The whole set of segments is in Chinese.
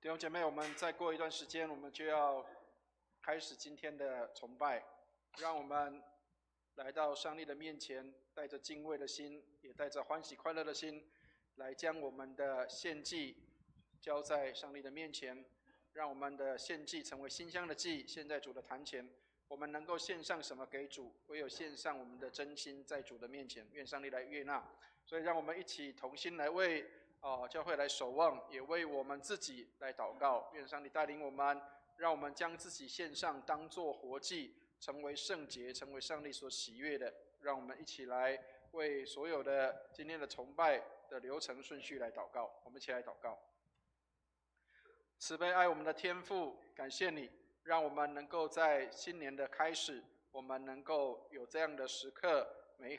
弟兄姐妹，我们再过一段时间，我们就要开始今天的崇拜。让我们来到上帝的面前，带着敬畏的心，也带着欢喜快乐的心，来将我们的献祭交在上帝的面前，让我们的献祭成为馨香的祭，献在主的坛前。我们能够献上什么给主？唯有献上我们的真心在主的面前，愿上帝来悦纳。所以，让我们一起同心来为教会来守望，也为我们自己来祷告。愿上帝带领我们，让我们将自己献上，当作活祭，成为圣洁，成为上帝所喜悦的。让我们一起来为所有的今天的崇拜的流程顺序来祷告。我们一起来祷告。慈悲爱我们的天父，感谢你，让我们能够在新年的开始，我们能够有这样的时刻，每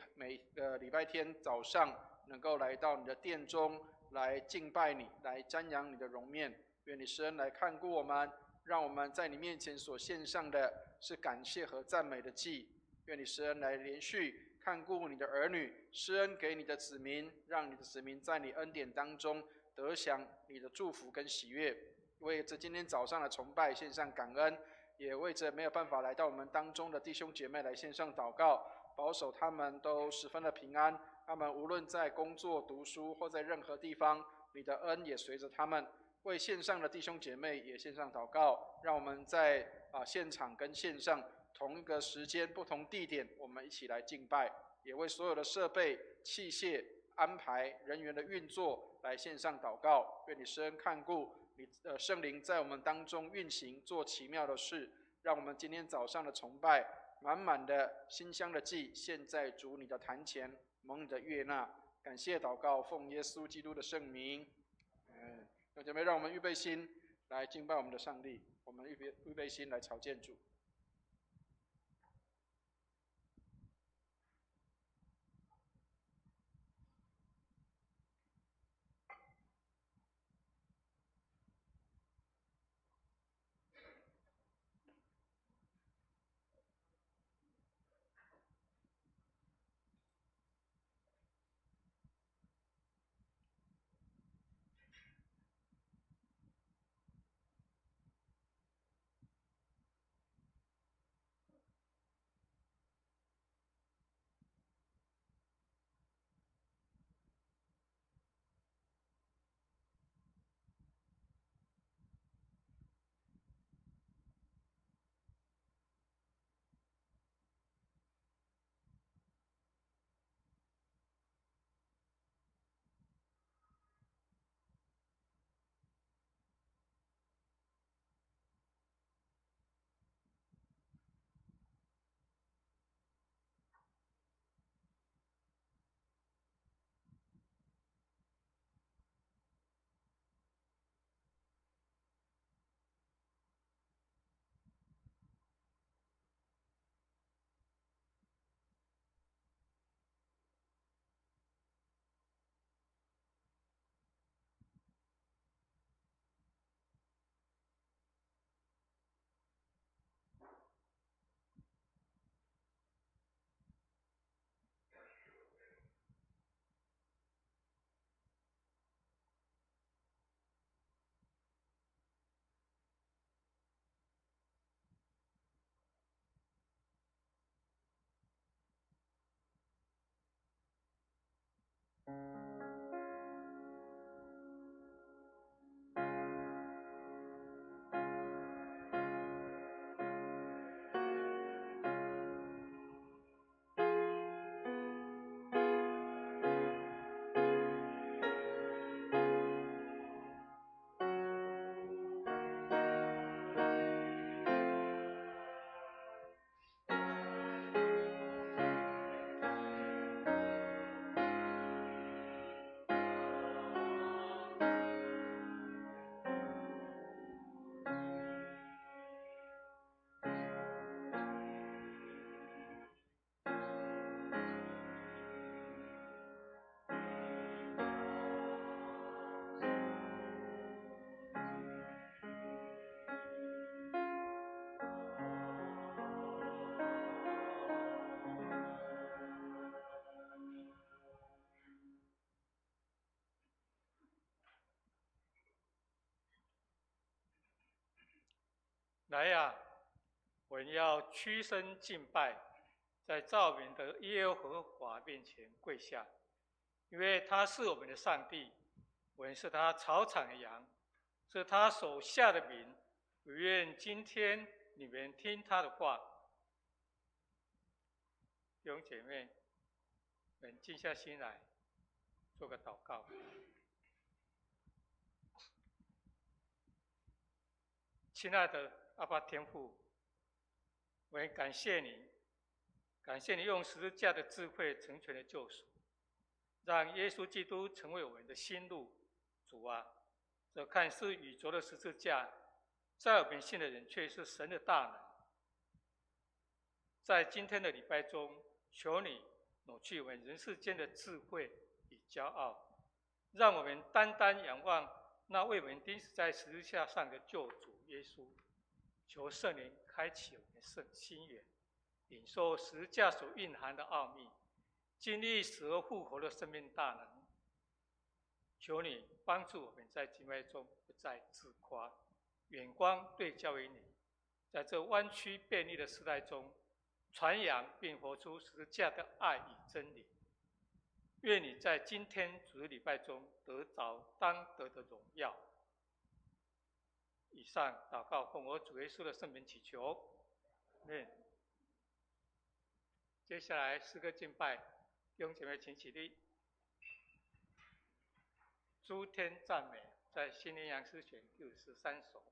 个礼拜天早上能够来到你的殿中来敬拜你，来瞻仰你的容面。愿你施恩来看顾我们，让我们在你面前所献上的是感谢和赞美的祭。愿你施恩来连续看顾你的儿女，施恩给你的子民，让你的子民在你恩典当中得享你的祝福跟喜悦。为着今天早上的崇拜献上感恩，也为着没有办法来到我们当中的弟兄姐妹来献上祷告，保守他们都十分的平安。他们无论在工作、读书或在任何地方，你的恩也随着他们。为线上的弟兄姐妹也献上祷告，让我们在现场跟线上同一个时间、不同地点，我们一起来敬拜。也为所有的设备、器械安排、人员的运作来献上祷告。愿你施恩看顾，你的圣灵在我们当中运行，做奇妙的事，让我们今天早上的崇拜满满的馨香的祭献在主你的坛前，蒙你的悦纳。感谢祷告，奉耶稣基督的圣名。弟兄姐妹，让我们预备心来敬拜我们的上帝，我们预备心来朝见主。来呀，我们要屈身敬拜，在造我们的耶和华面前跪下，因为他是我们的上帝，我们是他草场的羊，是他手下的民。我愿今天你们听他的话。弟兄姐妹，我们静下心来，做个祷告。亲爱的阿爸天父，我们感谢你，感谢你用十字架的智慧成全了救赎，让耶稣基督成为我们的新路。主啊，这看似宇宙的十字架，在我们信的人却是神的大能。在今天的礼拜中，求你挪去我们人世间的智慧与骄傲，让我们单单仰望那为我们钉死在十字架上的救主耶稣。求圣灵开启我们的心眼，领受十字架所蕴含的奥秘，经历死而复活的生命大能。求你帮助我们在敬拜中不再自夸，眼光对焦于你，在这弯曲便利的时代中，传扬并活出十字架的爱与真理。愿你在今天主日礼拜中得着当得的荣耀。以上祷告奉我主耶稣的圣名祈求，接下来诗歌敬拜，弟兄姐妹请起立。诸天赞美，在新年羊诗选第53首。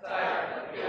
在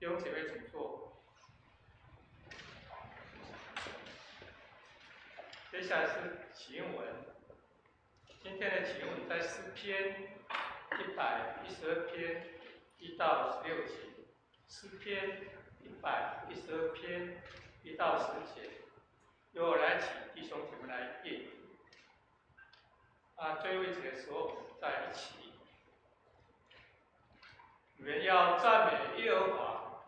弟兄姐妹请坐。接下来是经文，今天的经文在诗篇112篇1到16节，诗篇112篇1到10节，由我来请弟兄姐妹来阅读。最后一节的时候，我们在一起。你们要赞美耶和华，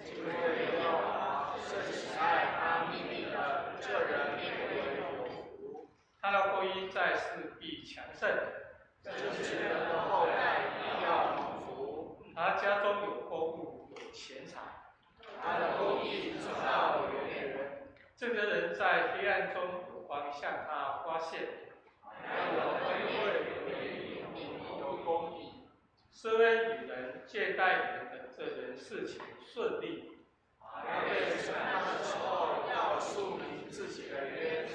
因为耶和华是喜爱他命令的，这人必为有福。他的后裔在世必强盛，正直人的后代必要蒙福。他家中有货物，有钱财，他的后裔直到永远。这个人在黑暗中有光向他发现，他有恩惠，有怜悯，有公义。施恩与人，借贷与人的这人事情顺利。他被审判的时候，要述明自己的约。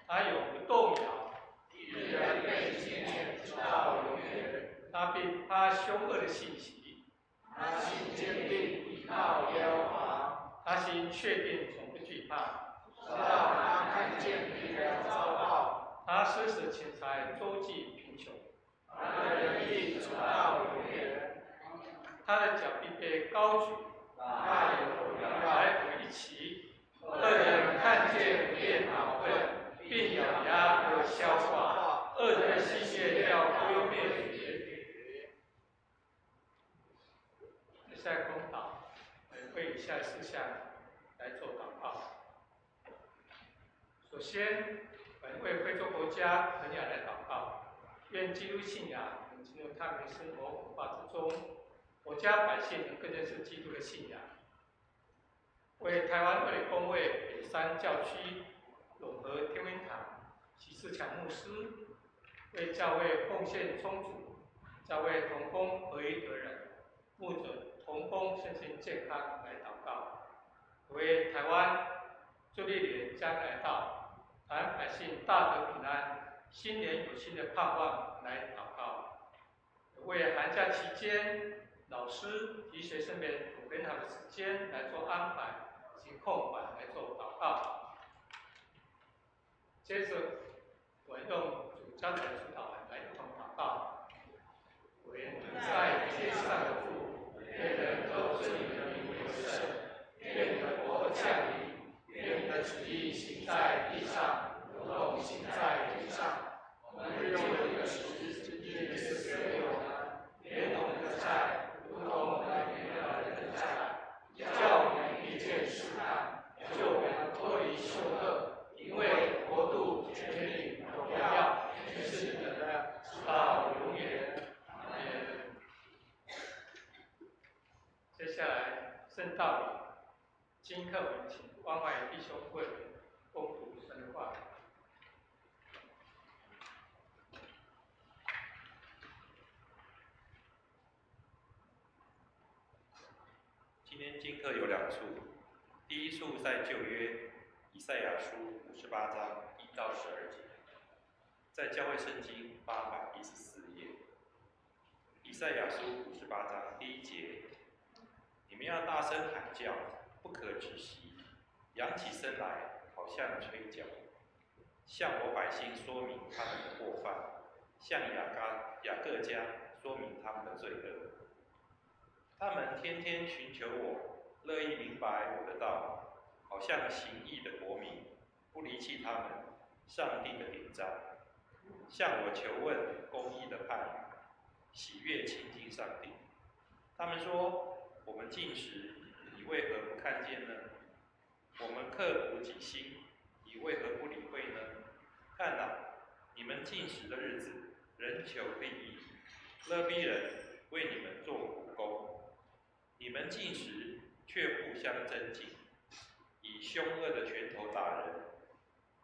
他永不动摇，义人被纪念直到永远。他凶恶的信息，他心坚定，依靠耶和华。他心确定，从不惧怕。直到他看见敌人遭报。他施舍钱财，周济贫穷。他的仁义直到永远。他的脚必被高举，大有荣耀。来，我们一起。恶人看见便恼恨，并咬牙而消化。恶人的心愿要归灭绝。接下来公祷，为以下事项来做祷告。首先，我们为非洲国家朋友来祷告，愿基督信仰能进入他们的生活文化之中，国家百姓能更认识基督的信仰。为台湾卫理公会北山教区永和天文堂齐志强牧师，为教会奉献充足，教会同工合一得人，牧者同工身心健康来祷告。为台湾旧历年将来到，台湾百姓大得平安，新年有新的盼望来祷告。为寒假期间，老师及学生们有很好的时间来做安排及控管来做祷告。接着，我用主教的主祷文来一同祷告。为在天上的父，愿人都尊你的名为圣，愿你的国降临，愿你的旨意行在地上，如同行在天上。我们日用的食，今日赐给我们，免我们的债，如同我们免了人的债，叫我们遇见试探，救我们脱离凶恶。因为国度、权力、荣耀，全是你的，直到永远。阿门。接下来，圣道理，今课文请关怀弟兄会共读神话。今天经课有2处，第一处在旧约以赛亚书58章1到12节，在教会圣经814页。以赛亚书58章第1节，你们要大声喊叫，不可止息，扬起声来，好像吹角，向我百姓说明他们的过犯，向雅各家说明他们的罪恶。他们天天寻求我，乐意明白我的道，好像行义的国民，不离弃他们上帝的典章，向我求问公义的判语，喜悦亲近上帝。他们说：我们禁食，你为何不看见呢？我们刻苦己心，你为何不理会呢？看哪，你们禁食的日子，人求利益，勒逼人为你们做苦工。你们禁食，却互相争竞，以凶恶的拳头打人。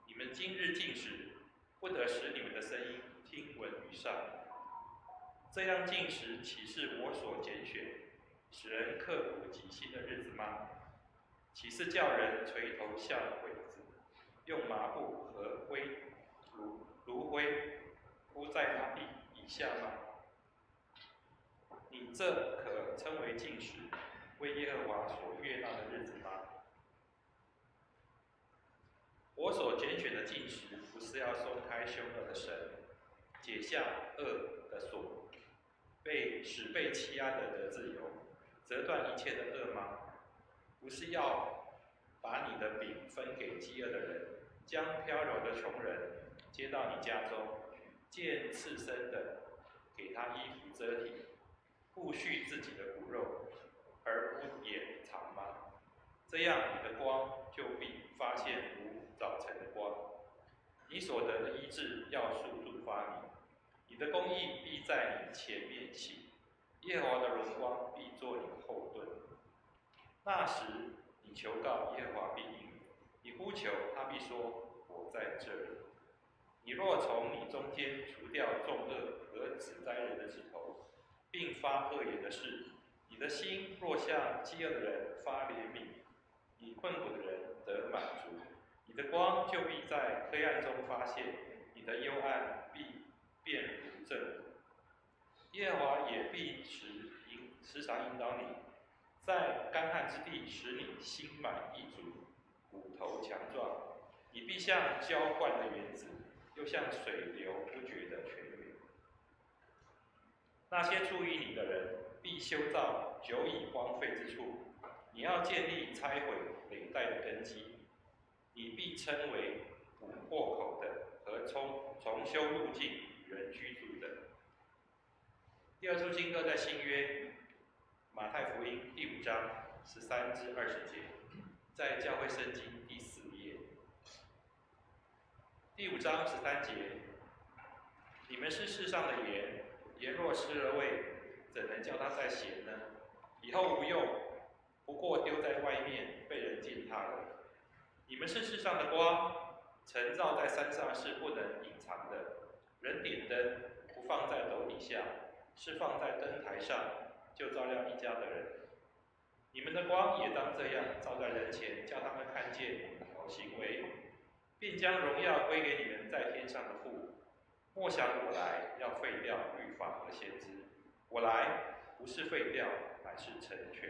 你们今日禁食，不得使你们的声音听闻于上。这样禁食，岂是我所拣选，使人刻苦己心的日子吗？岂是叫人垂头像鬼子，用麻布和炉灰铺在他地以下吗？你这可称为禁食，为耶和华所悦纳的日子吗？我所拣选的禁食，不是要松开凶恶的绳，解下恶的锁，使被欺压的得自由，折断一切的恶吗？不是要把你的饼分给饥饿的人，将飘柔的穷人接到你家中，见刺身的给他衣服遮体，顾恤自己的骨肉，而不掩藏吗？这样你的光就必发现如早晨的光，你所得的医治要速速发明，你的公义必在你前面行，耶和华的荣光必作你的后盾。那时你求告耶和华必应，你呼求他必说：我在这里。你若从你中间除掉众恶和指摘人的指头，并发恶言的事，你的心若向饥饿的人发怜悯，你困苦的人得满足，你的光就必在黑暗中发现，你的幽暗必变如正午。耶和华也必时常引导你，在干旱之地使你心满意足，骨头强壮。你必像浇灌的园子，又像水流不绝的泉源。那些注意你的人必修造久已荒废之处，你要建立拆毁累代的根基。你必称为补破口的和重修路径与人居住的。第二处经歌在新约马太福音第5章13至20节，在教会圣经第4页。第5章13节，你们是世上的盐，盐若失了味，怎能叫它再咸呢？以后无用，不过丢在外面，被人践踏了。你们是世上的光，晨照在山上是不能隐藏的。人点灯，不放在斗底下，是放在灯台上，就照亮一家的人。你们的光也当这样照在人前，叫他们看见你们的好行为，并将荣耀归给你们在天上的父。莫想我来要废掉律法和先知，我来不是废掉，乃是成全。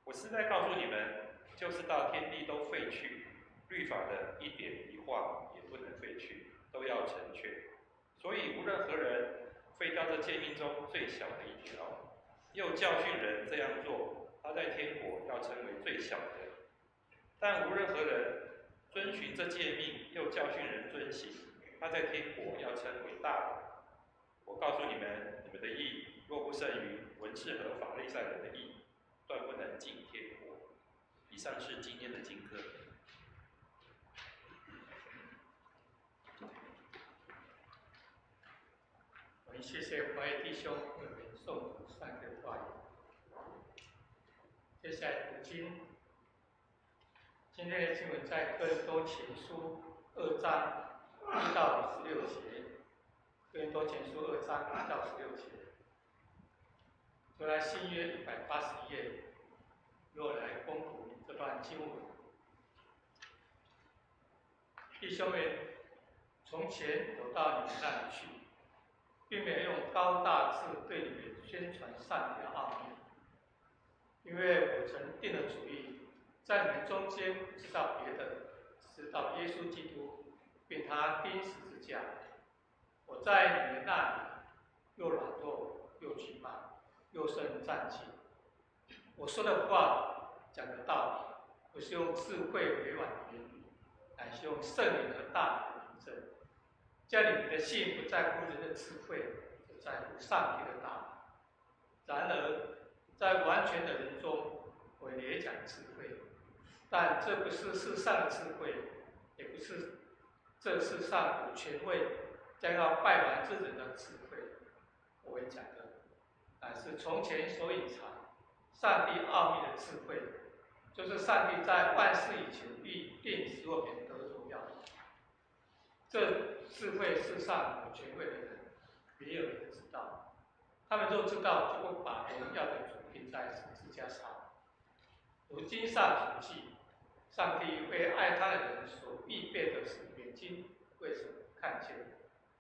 我是在告诉你们，就是到天地都废去，律法的一点一画也不能废去，都要成全。所以无论何人废掉这诫命中最小的一条，又教训人这样做，他在天国要称为最小的。但无论何人遵循这诫命，又教训人遵行，他在天国要称为大的。我告诉你们，你们的义若不胜于文士和法利赛人的义，断不能进天国。以上是今天的经课。我们谢谢华裔弟兄为我们诵读上帝的话语。接下来读经。今天的经文在哥林多前书2章1到16节。哥林多前书2章1到16节。就在新约181页，由我来攻读这段经文。弟兄们，从前我到你们那里去，并没有用高大志对你们宣传上帝的奥秘，因为我曾定了主意，在你们中间不知道别的，知道耶稣基督，并他钉十字架。我在你们那里又软弱又惧怕，又生战兢。我说的话，讲的道理，不是用智慧委婉的言语，乃是用圣灵和大能的凭证，叫你们的信不在乎人的智慧，只在乎上帝的大能。然而，在完全的人中，我也讲智慧，但这不是世上的智慧，也不是这世上有权位将要败亡之人的智慧。我会讲的，乃是从前所隐藏上帝奥秘的智慧，就是上帝在万事以前必定使我们得荣耀。这智慧世上有权位的人，没有人知道。他们若知道，就不把荣耀的主钉在十字架上。如经上所记，上帝为爱他的人所必备的是眼睛未曾看见，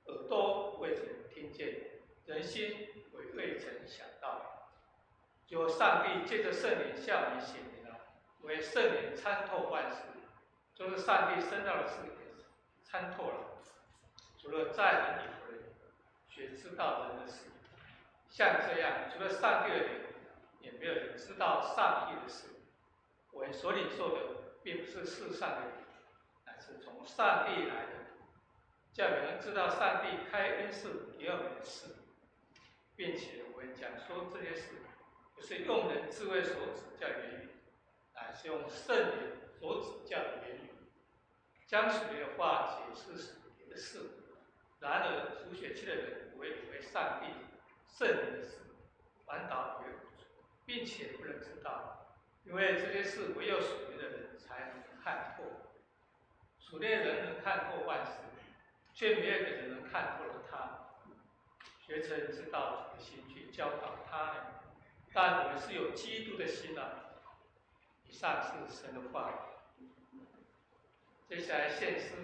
耳朵未曾听见，人心未曾想到。由上帝借着圣灵向我们显明了，为圣灵参透万事，就是上帝深奥的事给参透了。除了在人以后的人，谁知道人的事？像这样，除了上帝的灵，也没有人知道上帝的事。我们所领受的，并不是世上的灵，乃是从上帝来的，叫我们知道上帝开恩赐给我们的事，并且我们讲说这些事，不是用人智慧所指教言语，乃是用圣灵所指教的言语，将属灵的话解释属灵的事。然而属血气的人不会以为上帝圣灵的事，反倒以为不足，并且不能知道，因为这些事唯有属灵的人才能看透。属灵的人能看透万事，却没有一个人能看透了他。学成知道主的心去教导他人，但我们是有基督的心啊。以上是神的话。接下来献诗，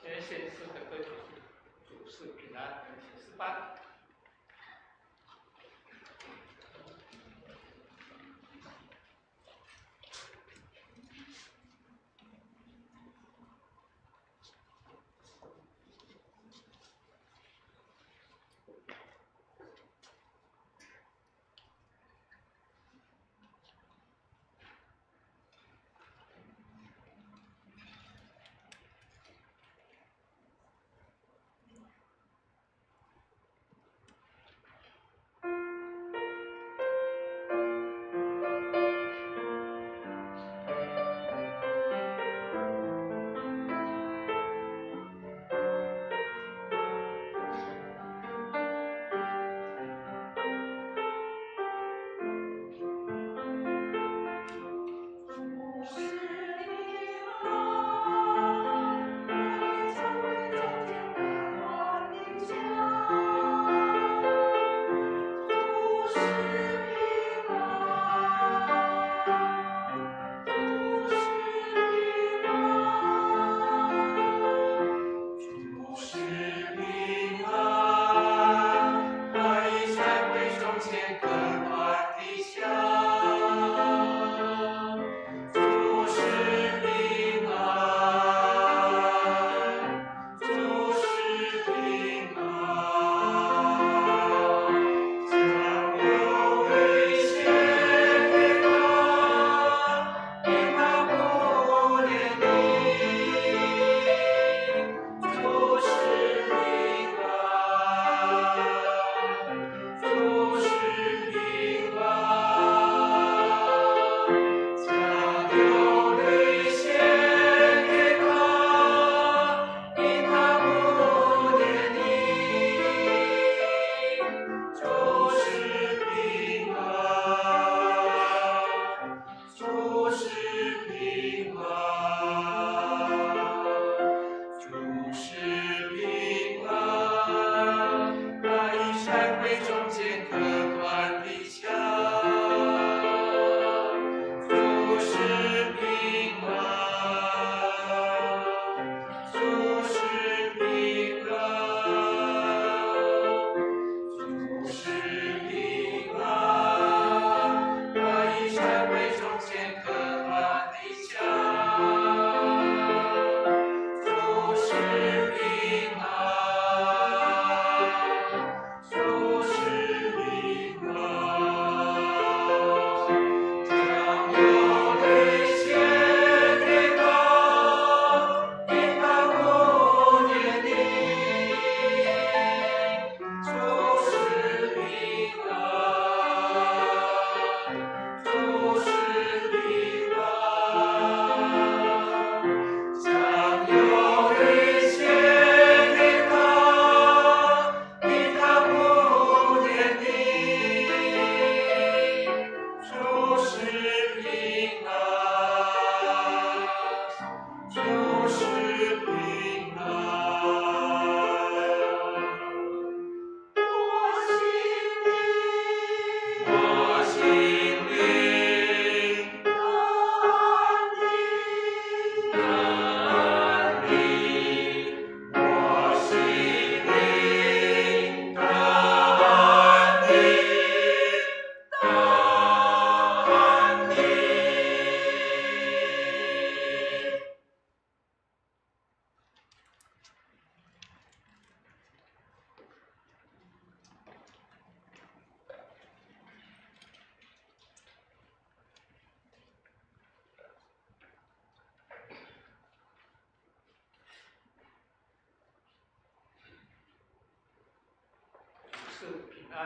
今天献诗的歌曲是主是平安和启示班。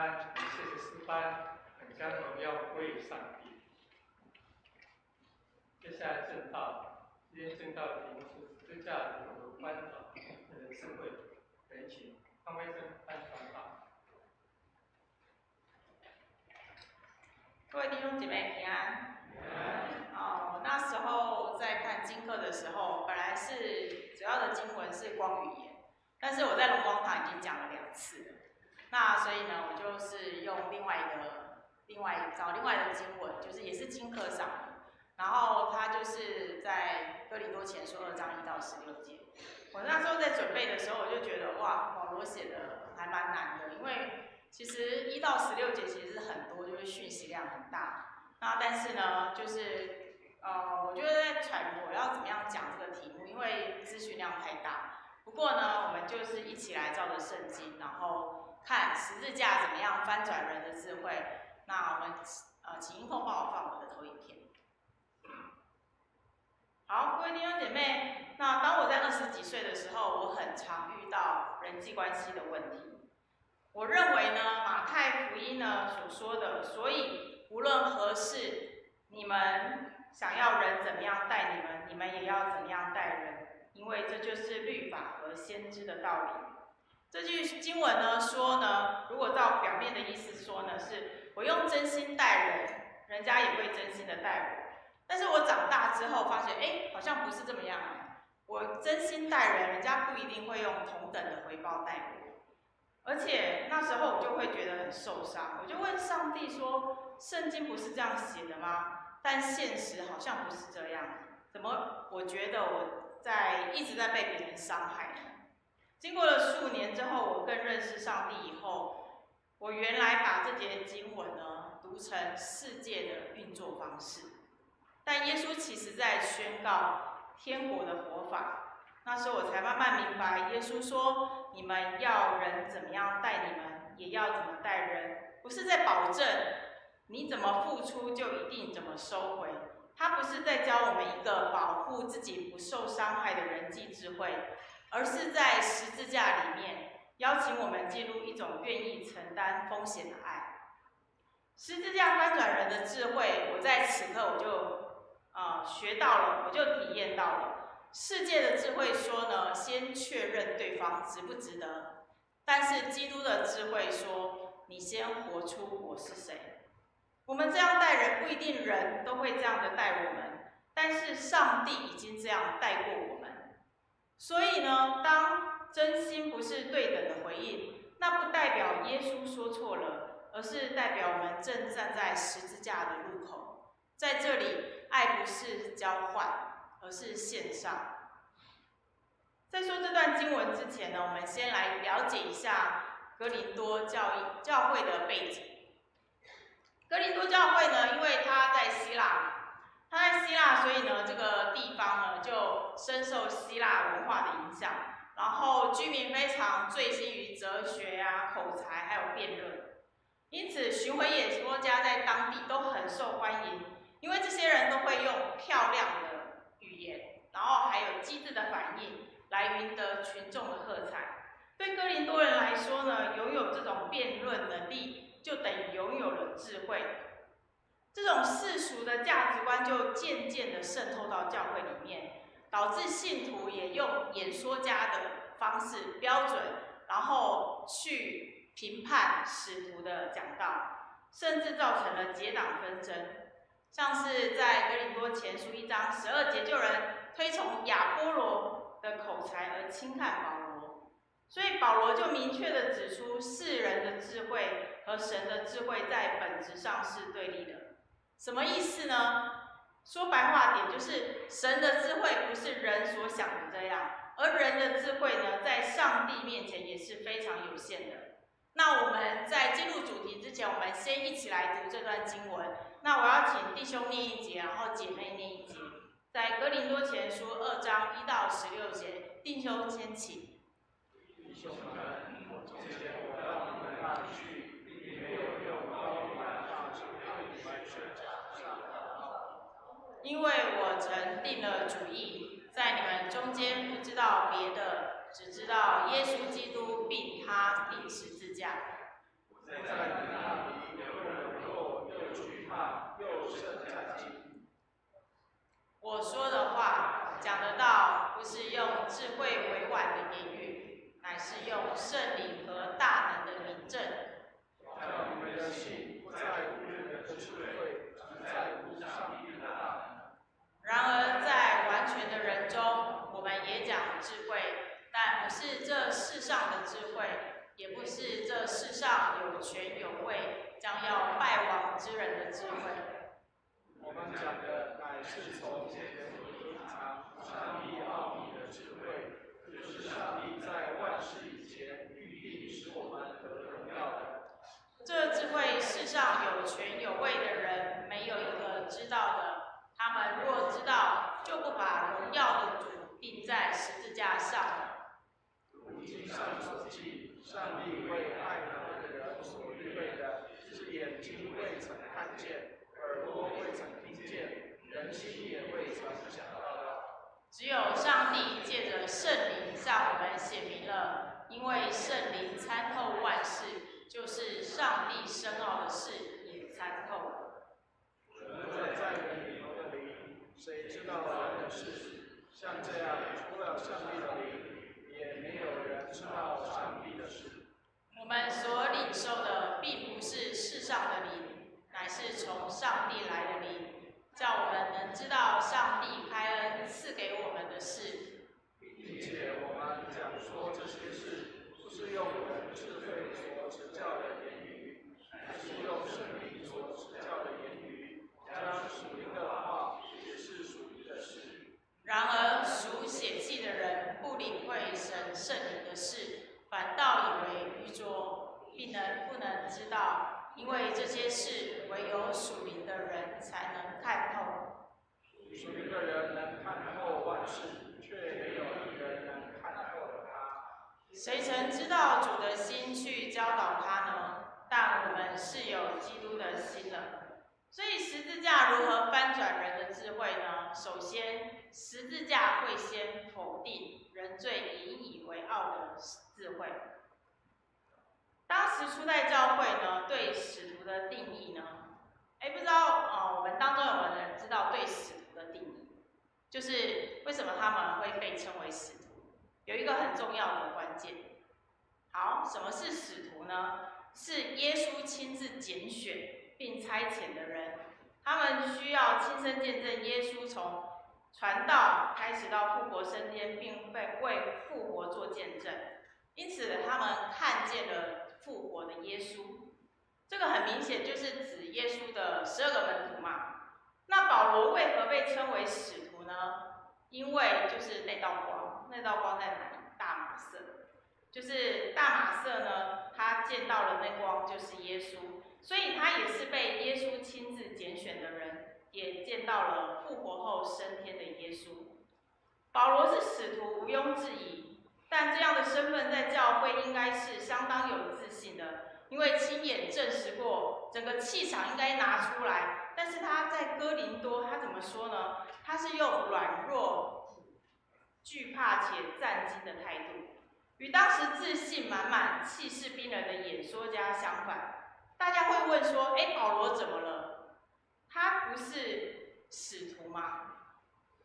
安，谢谢诗班，很将荣耀归于上帝。接下来正道，今天正道的题目是十字架如何翻转人的智慧。有请康威生翻传道。各位弟兄姐妹平安。那时候在看经课的时候，本来是主要的经文是光语言，但是我在龙光堂已经讲了2次了。那所以呢，我就是用另外的经文，就是也是经课上的。然后他就是在哥林多前书2章1到16节。我那时候在准备的时候，我就觉得哇，保罗写的还蛮难的，因为其实1到16节其实是很多，就是讯息量很大。那但是呢，就是我就在揣摩我要怎么样讲这个题目，因为资讯量太大。不过呢，我们就是一起来照着圣经，然后看十字架怎么样翻转人的智慧。那我们请音控帮我放我的投影片。好，各位弟兄姐妹，那当我在20几岁的时候，我很常遇到人际关系的问题。我认为呢，马太福音呢所说的，所以无论何事，你们想要人怎么样待你们，你们也要怎么样待人，因为这就是律法和先知的道理。这句经文呢说呢，如果照表面的意思说呢，是我用真心待人，人家也会真心的待我。但是我长大之后发现，好像不是这么样。我真心待人，人家不一定会用同等的回报待我。而且那时候我就会觉得很受伤，我就问上帝说：“圣经不是这样写的吗？”但现实好像不是这样，怎么我觉得我一直在被别人伤害呢？经过了数年之后，我更认识上帝以后，我原来把这节经文呢读成世界的运作方式，但耶稣其实在宣告天国的活法。那时候我才慢慢明白，耶稣说：“你们要人怎么样待你们，也要怎么待人。”不是在保证你怎么付出就一定怎么收回，他不是在教我们一个保护自己不受伤害的人际智慧，而是在十字架里面邀请我们进入一种愿意承担风险的爱。十字架翻转人的智慧，我在此刻我就学到了，我就体验到了。世界的智慧说呢，先确认对方值不值得，但是基督的智慧说，你先活出我是谁。我们这样待人，不一定人都会这样的待我们，但是上帝已经这样待过我们。所以呢，当真心不是对等的回应，那不代表耶稣说错了，而是代表我们正站在十字架的路口。在这里，爱不是交换，而是线上。在说这段经文之前呢，我们先来了解一下哥林多教会的背景。哥林多教会呢，因为它在希腊，所以呢，这个地方呢就深受希腊文化的影响，然后居民非常醉心于哲学口才还有辩论，因此巡回演说家在当地都很受欢迎。因为这些人都会用漂亮的语言，然后还有机智的反应来赢得群众的喝彩。对哥林多人来说呢，拥有这种辩论能力，就等于拥有了智慧。这种世俗的价值观就渐渐的渗透到教会里面，导致信徒也用演说家的方式标准，然后去评判使徒的讲道，甚至造成了结党纷争。像是在哥林多前书1章12节，就有人推崇亚波罗的口才而轻看保罗，所以保罗就明确的指出，世人的智慧和神的智慧在本质上是对立的。什么意思呢？说白话点，就是神的智慧不是人所想的这样，而人的智慧呢，在上帝面前也是非常有限的。那我们在进入主题之前，我们先一起来读这段经文。那我要请弟兄念1节，然后姐妹念1节。在哥林多前书2章1到16节，弟兄先起。弟兄们，从前我到你们那里去，并没有用高于万上之对你们设假上的道，因为我曾定了主意，在你们中间不知道别的，只知道耶稣基督并他钉十字架。我在你那里又软弱又惧怕又甚战兢。我说的话讲得到，不是用智慧委婉的言语，乃是用圣灵和大能的明证。叫你们的信不在乎人的智慧，只在乎上帝的大能。然而在完全的人中，我们也讲智慧，但不是这世上的智慧，也不是这世上有权有位将要败亡之人的智慧。我们讲的乃是从前隐藏上帝奥秘的智慧，就是上帝在万事以前预定使我们得荣耀的。这智慧世上有权有位的人没有一个知道的，他们若知道，就不把荣耀的主钉在十字架上了。如经上所记，上帝为爱他的人所预备的，是眼睛未曾看见，耳朵未曾听见，人心也未曾想到的。只有上帝借着圣灵向我们显明了，因为圣灵参透万事，就是上帝深奥的事也参透了。除了在人里头的灵，谁知道人的事？像这样，除了上帝的灵，也没有人知道上帝的事。我们所领受的，并不是世上的灵，乃是从上帝来的灵，叫我们能知道上帝开恩赐给我们的事。并且我们讲说这些事，不是用人智慧所指教的言语，乃是用圣灵所指教的言语，将属灵的话也是属灵的事。然而属血气的人不领会神圣灵的事，反倒以为愚拙，并不能知道，因为这些事唯有属灵的人才能看透。属灵的人能看透万事，却没有一人能看透了他。谁曾知道主的心去教导他呢？但我们是有基督的心了。所以十字架如何翻转人的智慧呢？首先，十字架会先否定人最引以为傲的智慧。当时初代教会呢，对使徒的定义呢，不知道我们当中有没有人知道对使徒的定义？就是为什么他们会被称为使徒？有一个很重要的关键。好，什么是使徒呢？是耶稣亲自拣选并差遣的人，他们需要亲身见证耶稣从传道开始到复活升天，并为复活做见证。因此，他们看见了复活的耶稣。这个很明显就是指耶稣的12个门徒嘛。那保罗为何被称为使徒呢？因为就是那道光，那道光在哪里？大马色。就是大马色呢，他见到了那光就是耶稣，所以他也是被耶稣亲自拣选的人，也见到了复活后升天的耶稣。保罗是使徒，毋庸置疑，但这样的身份在教会应该是相当有自信的，因为亲眼证实过，整个气场应该拿出来。但是他在哥林多，他怎么说呢？他是用软弱、惧怕且战兢的态度。与当时自信满满、气势逼人的演说家相反，大家会问说：保罗怎么了？他不是使徒吗？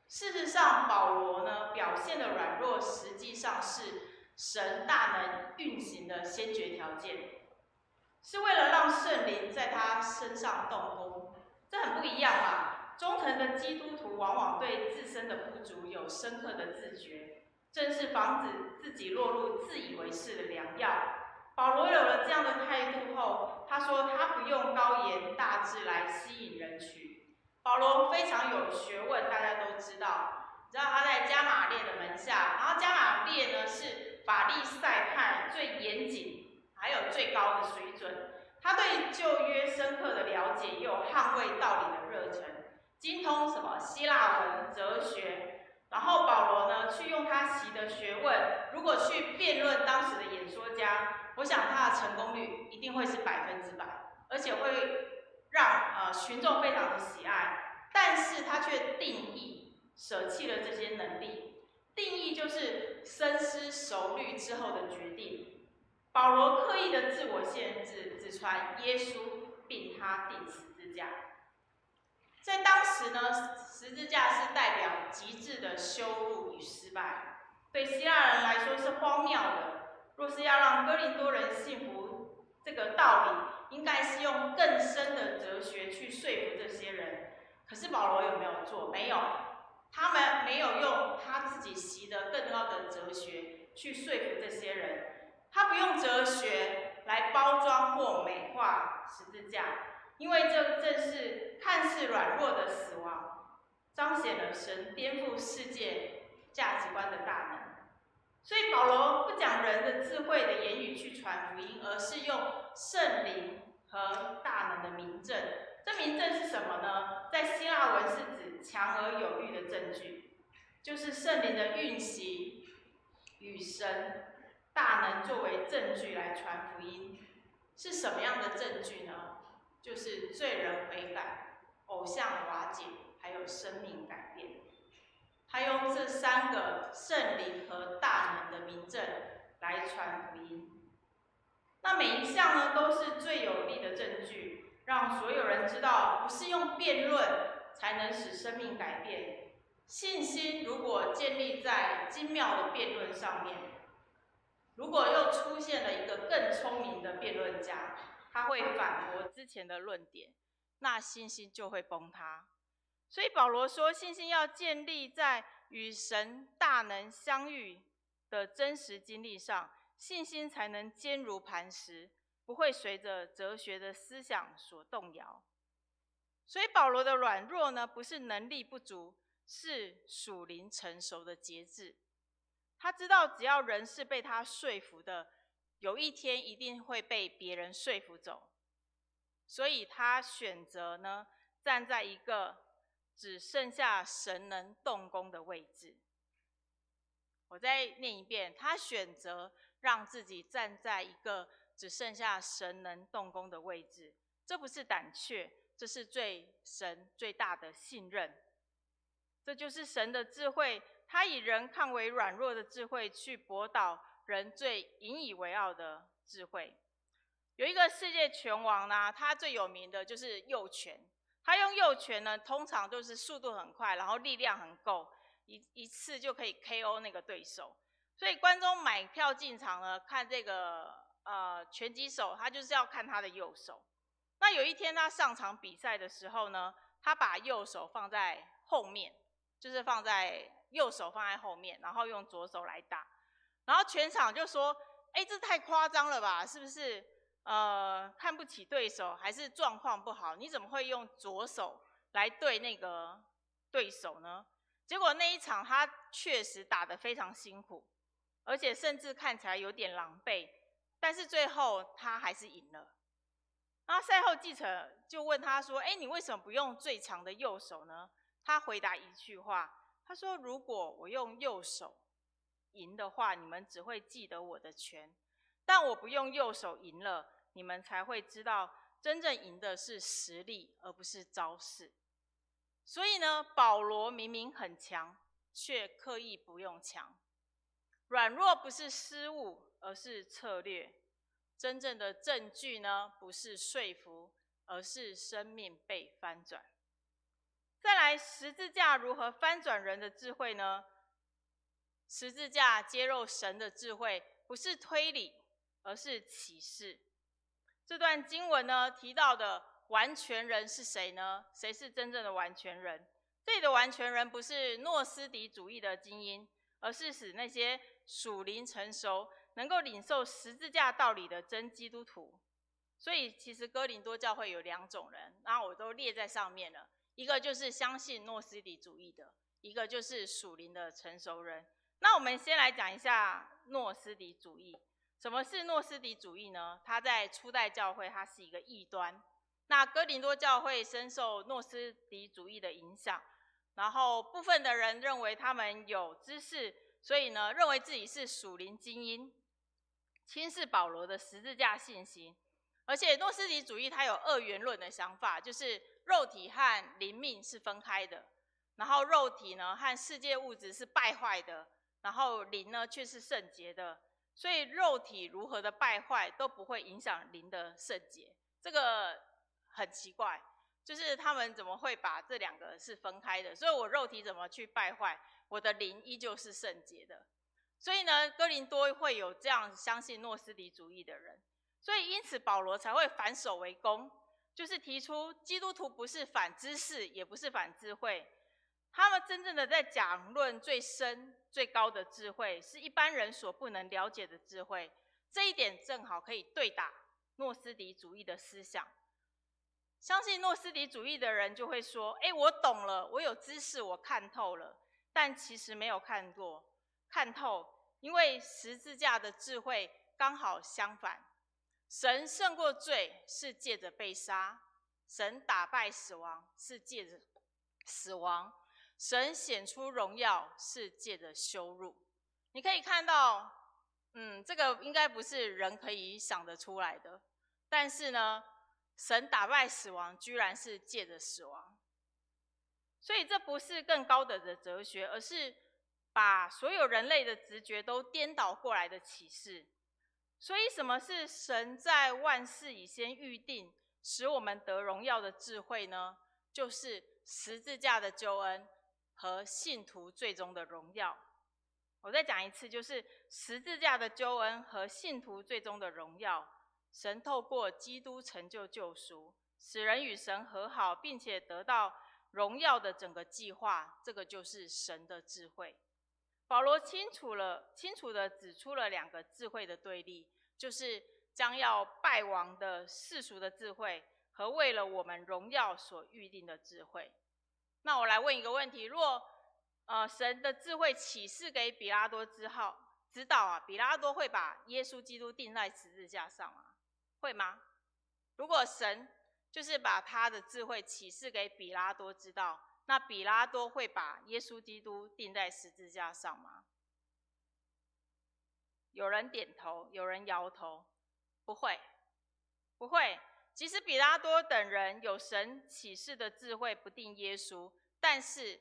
事实上，保罗呢表现的软弱，实际上是神大能运行的先决条件，是为了让圣灵在他身上动工。这很不一样吧？忠诚的基督徒往往对自身的不足有深刻的自觉。正是防止自己落入自以为是的良药。保罗有了这样的态度后，他说他不用高言大志来吸引人群。保罗非常有学问，大家都知道。你知道他在加马列的门下，然后加马列呢是法利赛派最严谨还有最高的水准。他对旧约深刻的了解，也有捍卫道理的热忱，精通什么希腊文、哲学。然后保罗呢，去用他习的学问，如果去辩论当时的演说家，我想他的成功率一定会是100%，而且会让群众非常的喜爱。但是他却定义舍弃了这些能力，定义就是深思熟虑之后的决定。保罗刻意的自我限制，只传耶稣，并他钉十字架。在当时呢，十字架是代表极致的羞辱与失败，对希腊人来说是荒谬的。若是要让哥林多人信服这个道理，应该是用更深的哲学去说服这些人。可是保罗有没有做？没有，他们没有用他自己习得更高的哲学去说服这些人。他不用哲学来包装或美化十字架，因为这正是看似软弱的死亡，彰显了神颠覆世界价值观的大能。所以保罗不讲人的智慧的言语去传福音，而是用圣灵和大能的明证。这明证是什么呢？在希腊文是指强而有力的证据，就是圣灵的运行与神大能作为证据来传福音。是什么样的证据呢？就是罪人悔改、偶像瓦解，还有生命改变。他用这3个圣灵和大能的明证来传福音。那每一项呢，都是最有力的证据，让所有人知道，不是用辩论才能使生命改变。信心如果建立在精妙的辩论上面，如果又出现了一个更聪明的辩论家，他会反驳之前的论点，那信心就会崩塌。所以保罗说，信心要建立在与神大能相遇的真实经历上，信心才能坚如磐石，不会随着哲学的思想所动摇。所以保罗的软弱呢，不是能力不足，是属灵成熟的节制。他知道只要人是被他说服的，有一天一定会被别人说服走。所以他选择呢，站在一个只剩下神能动工的位置。我再念一遍，他选择让自己站在一个只剩下神能动工的位置。这不是胆怯，这是对神最大的信任。这就是神的智慧，他以人看为软弱的智慧，去驳倒人最引以为傲的智慧。有一个世界拳王呢，他最有名的就是右拳。他用右拳呢，通常都是速度很快，然后力量很够，一次就可以 KO 那个对手。所以观众买票进场呢，看这个拳击手，他就是要看他的右手。那有一天他上场比赛的时候呢，他把右手放在后面，就是右手放在后面，然后用左手来打。然后全场就说：“哎，这太夸张了吧？是不是？看不起对手，还是状况不好？你怎么会用左手来对那个对手呢？”结果那一场他确实打得非常辛苦，而且甚至看起来有点狼狈，但是最后他还是赢了。那赛后记者就问他说：“哎，你为什么不用最强的右手呢？”他回答一句话，他说：“如果我用右手赢的话，你们只会记得我的拳；但我不用右手赢了，你们才会知道真正赢的是实力，而不是招式。”所以呢，保罗明明很强，却刻意不用强。软弱不是失误，而是策略。真正的证据呢，不是说服，而是生命被翻转。再来，十字架如何翻转人的智慧呢？十字架揭露神的智慧，不是推理，而是启示。这段经文呢，提到的完全人是谁呢？谁是真正的完全人？这里的完全人不是诺斯底主义的精英，而是使那些属灵成熟、能够领受十字架道理的真基督徒。所以其实哥林多教会有2种人，然后我都列在上面了。一个就是相信诺斯底主义的，一个就是属灵的成熟人。那我们先来讲一下诺斯底主义。什么是诺斯底主义呢？它在初代教会，它是一个异端。那哥林多教会深受诺斯底主义的影响，然后部分的人认为他们有知识，所以呢，认为自己是属灵精英，轻视保罗的十字架信息。而且诺斯底主义它有2元论的想法，就是肉体和灵命是分开的，然后肉体呢和世界物质是败坏的，然后灵呢却是圣洁的。所以肉体如何的败坏都不会影响灵的圣洁。这个很奇怪，就是他们怎么会把这两个是分开的？所以我肉体怎么去败坏，我的灵依旧是圣洁的。所以呢，哥林多会有这样相信诺斯底主义的人，所以因此保罗才会反守为攻，就是提出基督徒不是反知识，也不是反智慧，他们真正的在讲论最深最高的智慧，是一般人所不能了解的智慧。这一点正好可以对打诺斯底主义的思想。相信诺斯底主义的人就会说，我懂了，我有知识，我看透了，但其实没有看透，因为十字架的智慧刚好相反。神胜过罪是借着被杀，神打败死亡是借着死亡，神显出荣耀是借着羞辱。你可以看到，这个应该不是人可以想得出来的，但是呢，神打败死亡居然是借着死亡。所以这不是更高的哲学，而是把所有人类的直觉都颠倒过来的启示。所以什么是神在万事以先预定，使我们得荣耀的智慧呢？就是十字架的救恩和信徒最终的荣耀。我再讲一次，就是十字架的救恩和信徒最终的荣耀。神透过基督成就救赎，使人与神和好，并且得到荣耀的整个计划，这个就是神的智慧。保罗清楚地指出了两个智慧的对立，就是将要败亡的世俗的智慧和为了我们荣耀所预定的智慧。那我来问一个问题，若神的智慧启示给比拉多知道比拉多会把耶稣基督钉在十字架上吗？会吗？如果神就是把他的智慧启示给比拉多知道，那比拉多会把耶稣基督钉在十字架上吗？有人点头，有人摇头，不会。即使比拉多等人有神启示的智慧不定耶稣，但是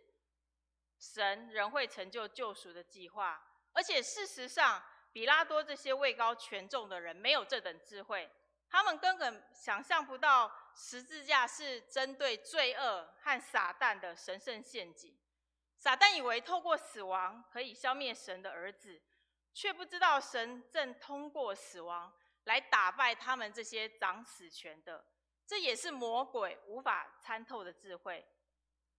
神仍会成就救赎的计划。而且事实上，比拉多这些位高权重的人没有这等智慧，他们根本想象不到十字架是针对罪恶和撒旦的神圣陷阱。撒旦以为透过死亡可以消灭神的儿子，却不知道神正通过死亡来打败他们这些掌死权的。这也是魔鬼无法参透的智慧。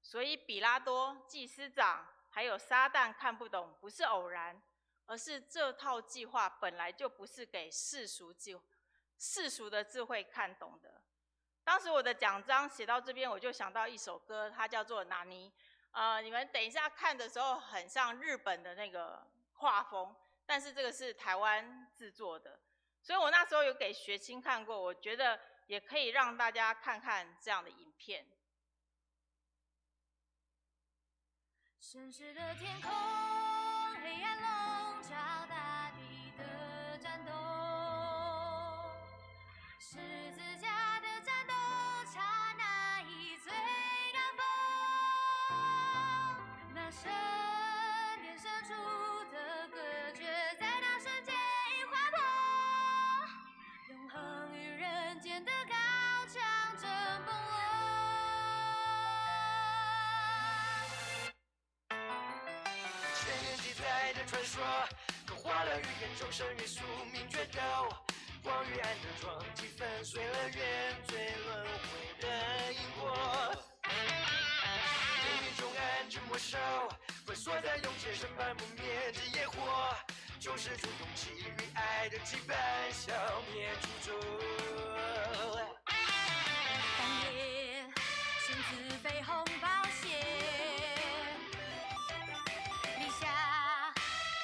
所以比拉多、祭司长还有撒旦看不懂，不是偶然，而是这套计划本来就不是给世俗的智慧看懂的。当时我的讲章写到这边，我就想到一首歌，它叫做《拿尼》。你们等一下看的时候很像日本的那个画风，但是这个是台湾制作的，所以我那时候有给学青看过，我觉得也可以让大家看看这样的影片。深深的天空，黑暗笼罩大地的战斗，十字架的战斗，刹那以最高峰，那神殿深处的隔绝，在那瞬间已划破，永恒与人间的高墙正崩落。千年记载的传说，刻画了语言中神与宿命决斗，光与暗的撞击粉碎了原罪轮回的因果。命运中暗之魔手，封锁在永劫审判不灭之野火，救世主勇气与爱的羁绊，消灭诅咒。当夜身自绯红宝血，立下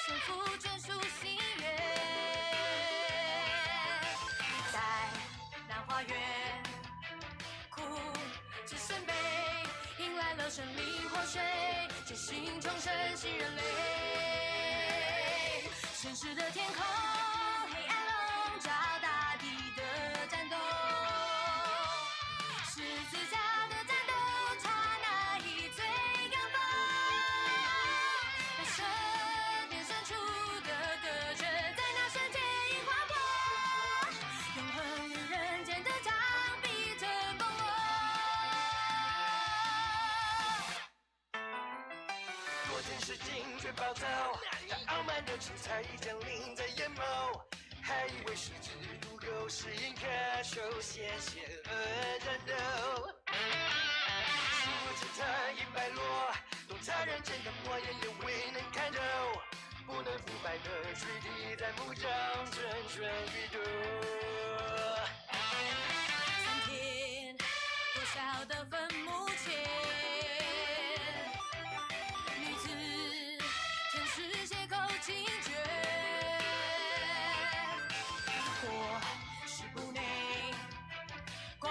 神父眷属心愿，在南花园哭至圣杯，迎来了生命活水，觉醒重生新人类。现实的天空，黑暗笼罩大地的战斗，十字架的战斗，刹那以最高峰，那神殿深处的隔绝，在那瞬天使惊觉暴走，他傲慢的气才已降临在眼眸，还以为是只赌狗适应渴求，险险战斗。殊不知他已败落，懂他人间的模样也未能看透，不能腐败的躯体在墓中蠢蠢欲动。3天破晓的坟墓前，女子天使血口惊觉，火是部内，光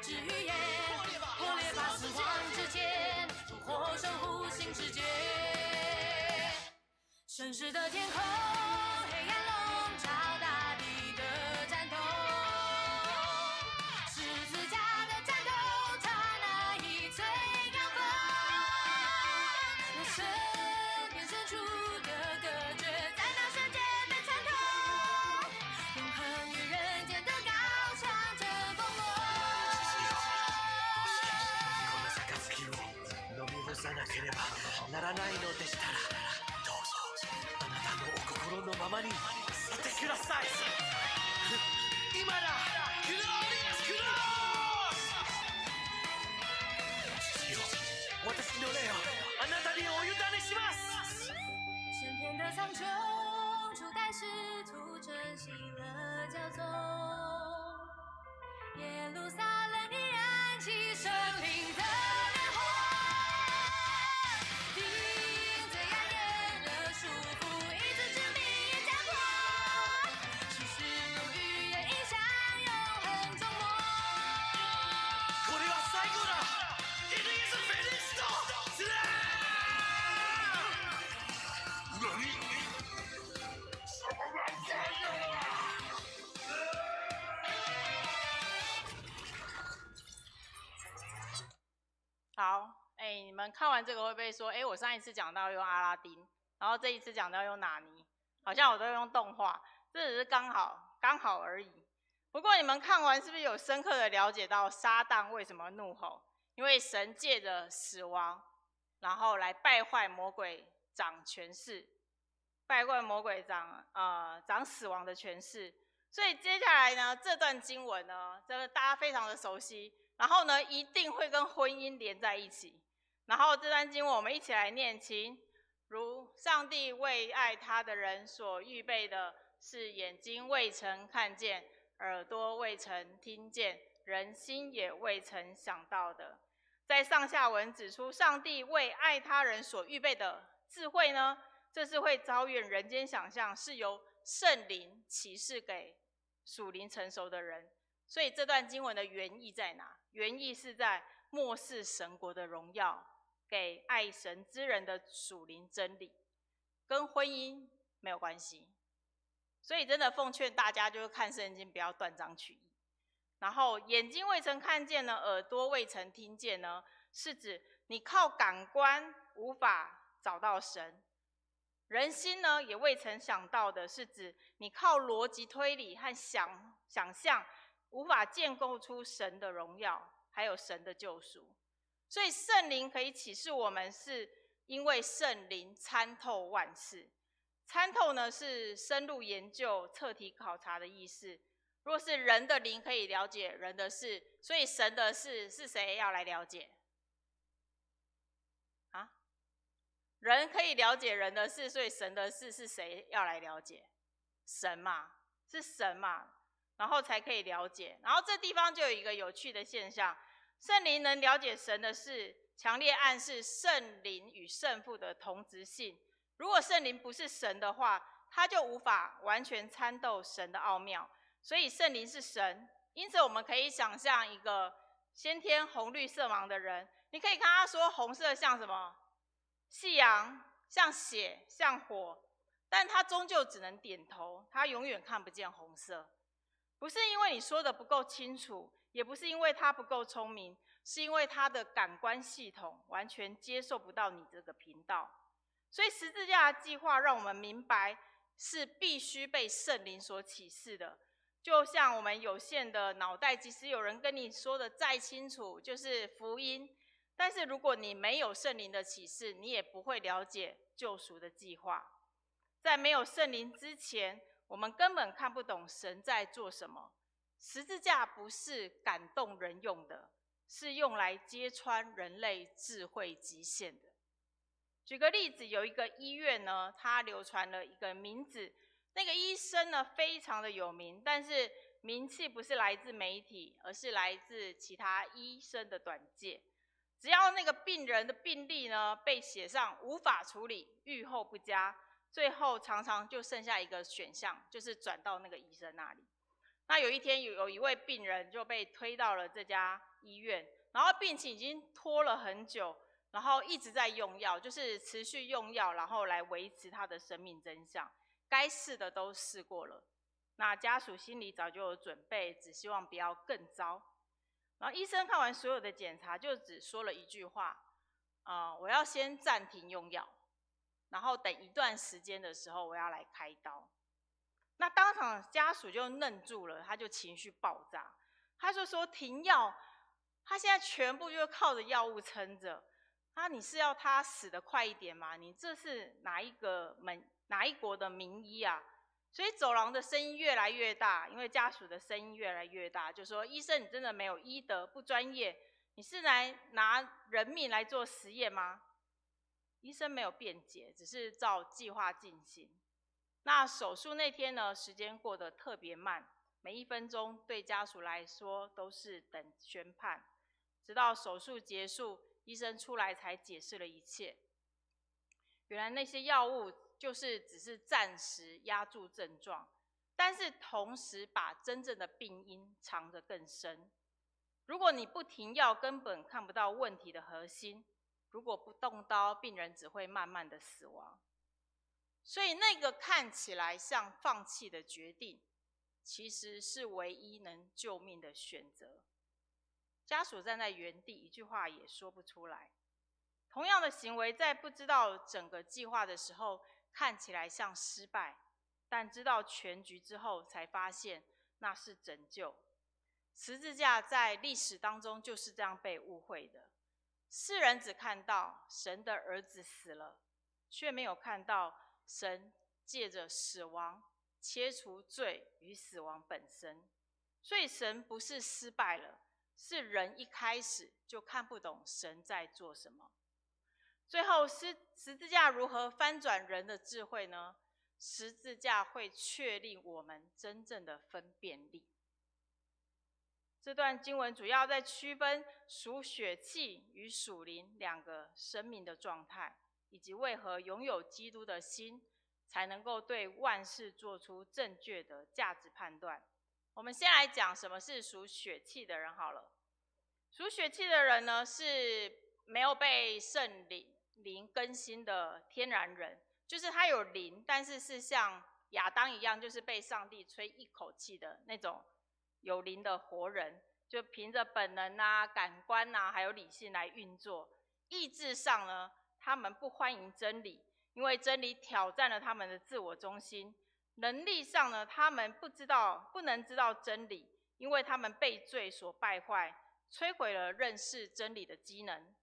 之语言，破裂吧死亡之间，烛火守护新世界。盛世的天空，黑暗笼罩大地的战斗，十字架的战斗，它那一最高峰。那神变深处的隔绝，在那瞬间被穿透，永恒与人间的高墙着崩落。この暁を飲み干さなければならないのでしたら、どうぞあなたのお心のままにさせてください。今だ、クローリアスクロース。父よ、私の霊をあなたにお委ねします。成片的苍穹，初代使徒承袭了教宗，耶路撒冷已燃起圣灵的烈火，钉最耀眼的束缚，一字之谜也将破，启示录语言影响永恒中末。これは最後だ。It is finished。好，你们看完这个会不会说，我上一次讲到用阿拉丁，然后这一次讲到用纳尼，好像我都用动画，这只是刚好而已。不过你们看完是不是有深刻的了解到撒旦为什么怒吼？因为神借着死亡，然后来败坏魔鬼掌权势，败坏魔鬼掌死亡的权势。所以接下来呢，这段经文呢，这个大家非常的熟悉，然后呢，一定会跟婚姻连在一起。然后这段经文我们一起来念，请：如上帝为爱他的人所预备的，是眼睛未曾看见，耳朵未曾听见，人心也未曾想到的。在上下文指出，上帝为爱他人所预备的智慧呢，这是会超越人间想象，是由圣灵启示给属灵成熟的人。所以这段经文的原意在哪？原意是在漠视神国的荣耀，给爱神之人的属灵真理，跟婚姻没有关系。所以真的奉劝大家，就是看圣经不要断章取义。然后眼睛未曾看见呢，耳朵未曾听见呢，是指你靠感官无法找到神。人心呢也未曾想到的，是指你靠逻辑推理和想象无法建构出神的荣耀，还有神的救赎。所以圣灵可以启示我们，是因为圣灵参透万事。参透呢是深入研究、彻底考察的意思。若是人的灵可以了解人的事，所以神的事是谁要来了解？人可以了解人的事，所以神的事是谁要来了解？神嘛，是神嘛，然后才可以了解。然后这地方就有一个有趣的现象，圣灵能了解神的事，强烈暗示圣灵与圣父的同质性。如果圣灵不是神的话，他就无法完全参透神的奥妙。所以圣灵是神，因此我们可以想象一个先天红绿色盲的人，你可以跟他说红色像什么？夕阳，像血，像火，但他终究只能点头，他永远看不见红色。不是因为你说的不够清楚，也不是因为他不够聪明，是因为他的感官系统完全接受不到你这个频道。所以十字架的计划让我们明白，是必须被圣灵所启示的。就像我们有限的脑袋，即使有人跟你说的再清楚，就是福音，但是如果你没有圣灵的启示，你也不会了解救赎的计划。在没有圣灵之前，我们根本看不懂神在做什么。十字架不是感动人用的，是用来揭穿人类智慧极限的。举个例子，有一个医院呢，它流传了一个名字，那个医生呢非常的有名，但是名气不是来自媒体，而是来自其他医生的短介。只要那个病人的病历呢被写上无法处理、预后不佳，最后常常就剩下一个选项，就是转到那个医生那里。那有一天有一位病人就被推到了这家医院，然后病情已经拖了很久，然后一直在用药，就是持续用药，然后来维持他的生命真相。该试的都试过了，那家属心里早就有准备，只希望不要更糟。然后医生看完所有的检查，就只说了一句话：我要先暂停用药，然后等一段时间的时候，我要来开刀。那当场家属就愣住了，他就情绪爆炸，他就说停药，他现在全部就靠着药物撑着。你是要他死得快一点吗？你这是哪一国的名医啊？所以走廊的声音越来越大，因为家属的声音越来越大，就说医生你真的没有医德，不专业，你是来拿人命来做实验吗？医生没有辩解，只是照计划进行。那手术那天呢，时间过得特别慢，每1分钟对家属来说都是等宣判。直到手术结束，医生出来才解释了一切。原来那些药物只是暂时压住症状，但是同时把真正的病因藏得更深。如果你不停药，根本看不到问题的核心。如果不动刀，病人只会慢慢的死亡。所以那个看起来像放弃的决定，其实是唯一能救命的选择。家属站在原地，一句话也说不出来。同样的行为，在不知道整个计划的时候，看起来像失败，但知道全局之后，才发现那是拯救。十字架在历史当中就是这样被误会的。世人只看到神的儿子死了，却没有看到神借着死亡切除罪与死亡本身。所以神不是失败了，是人一开始就看不懂神在做什么。最后十字架如何翻转人的智慧呢？十字架会确立我们真正的分辨力。这段经文主要在区分属血气与属灵2个生命的状态，以及为何拥有基督的心才能够对万事做出正确的价值判断。我们先来讲什么是属血气的人好了。属血气的人呢，是没有被圣灵更新的天然人，就是他有灵，但是是像亚当一样，就是被上帝吹一口气的那种有灵的活人，就凭着本能啊、感官啊，还有理性来运作。意志上呢，他们不欢迎真理，因为真理挑战了他们的自我中心。能力上呢，他们不能知道真理，因为他们被罪所败坏，摧毁了认识真理的机能。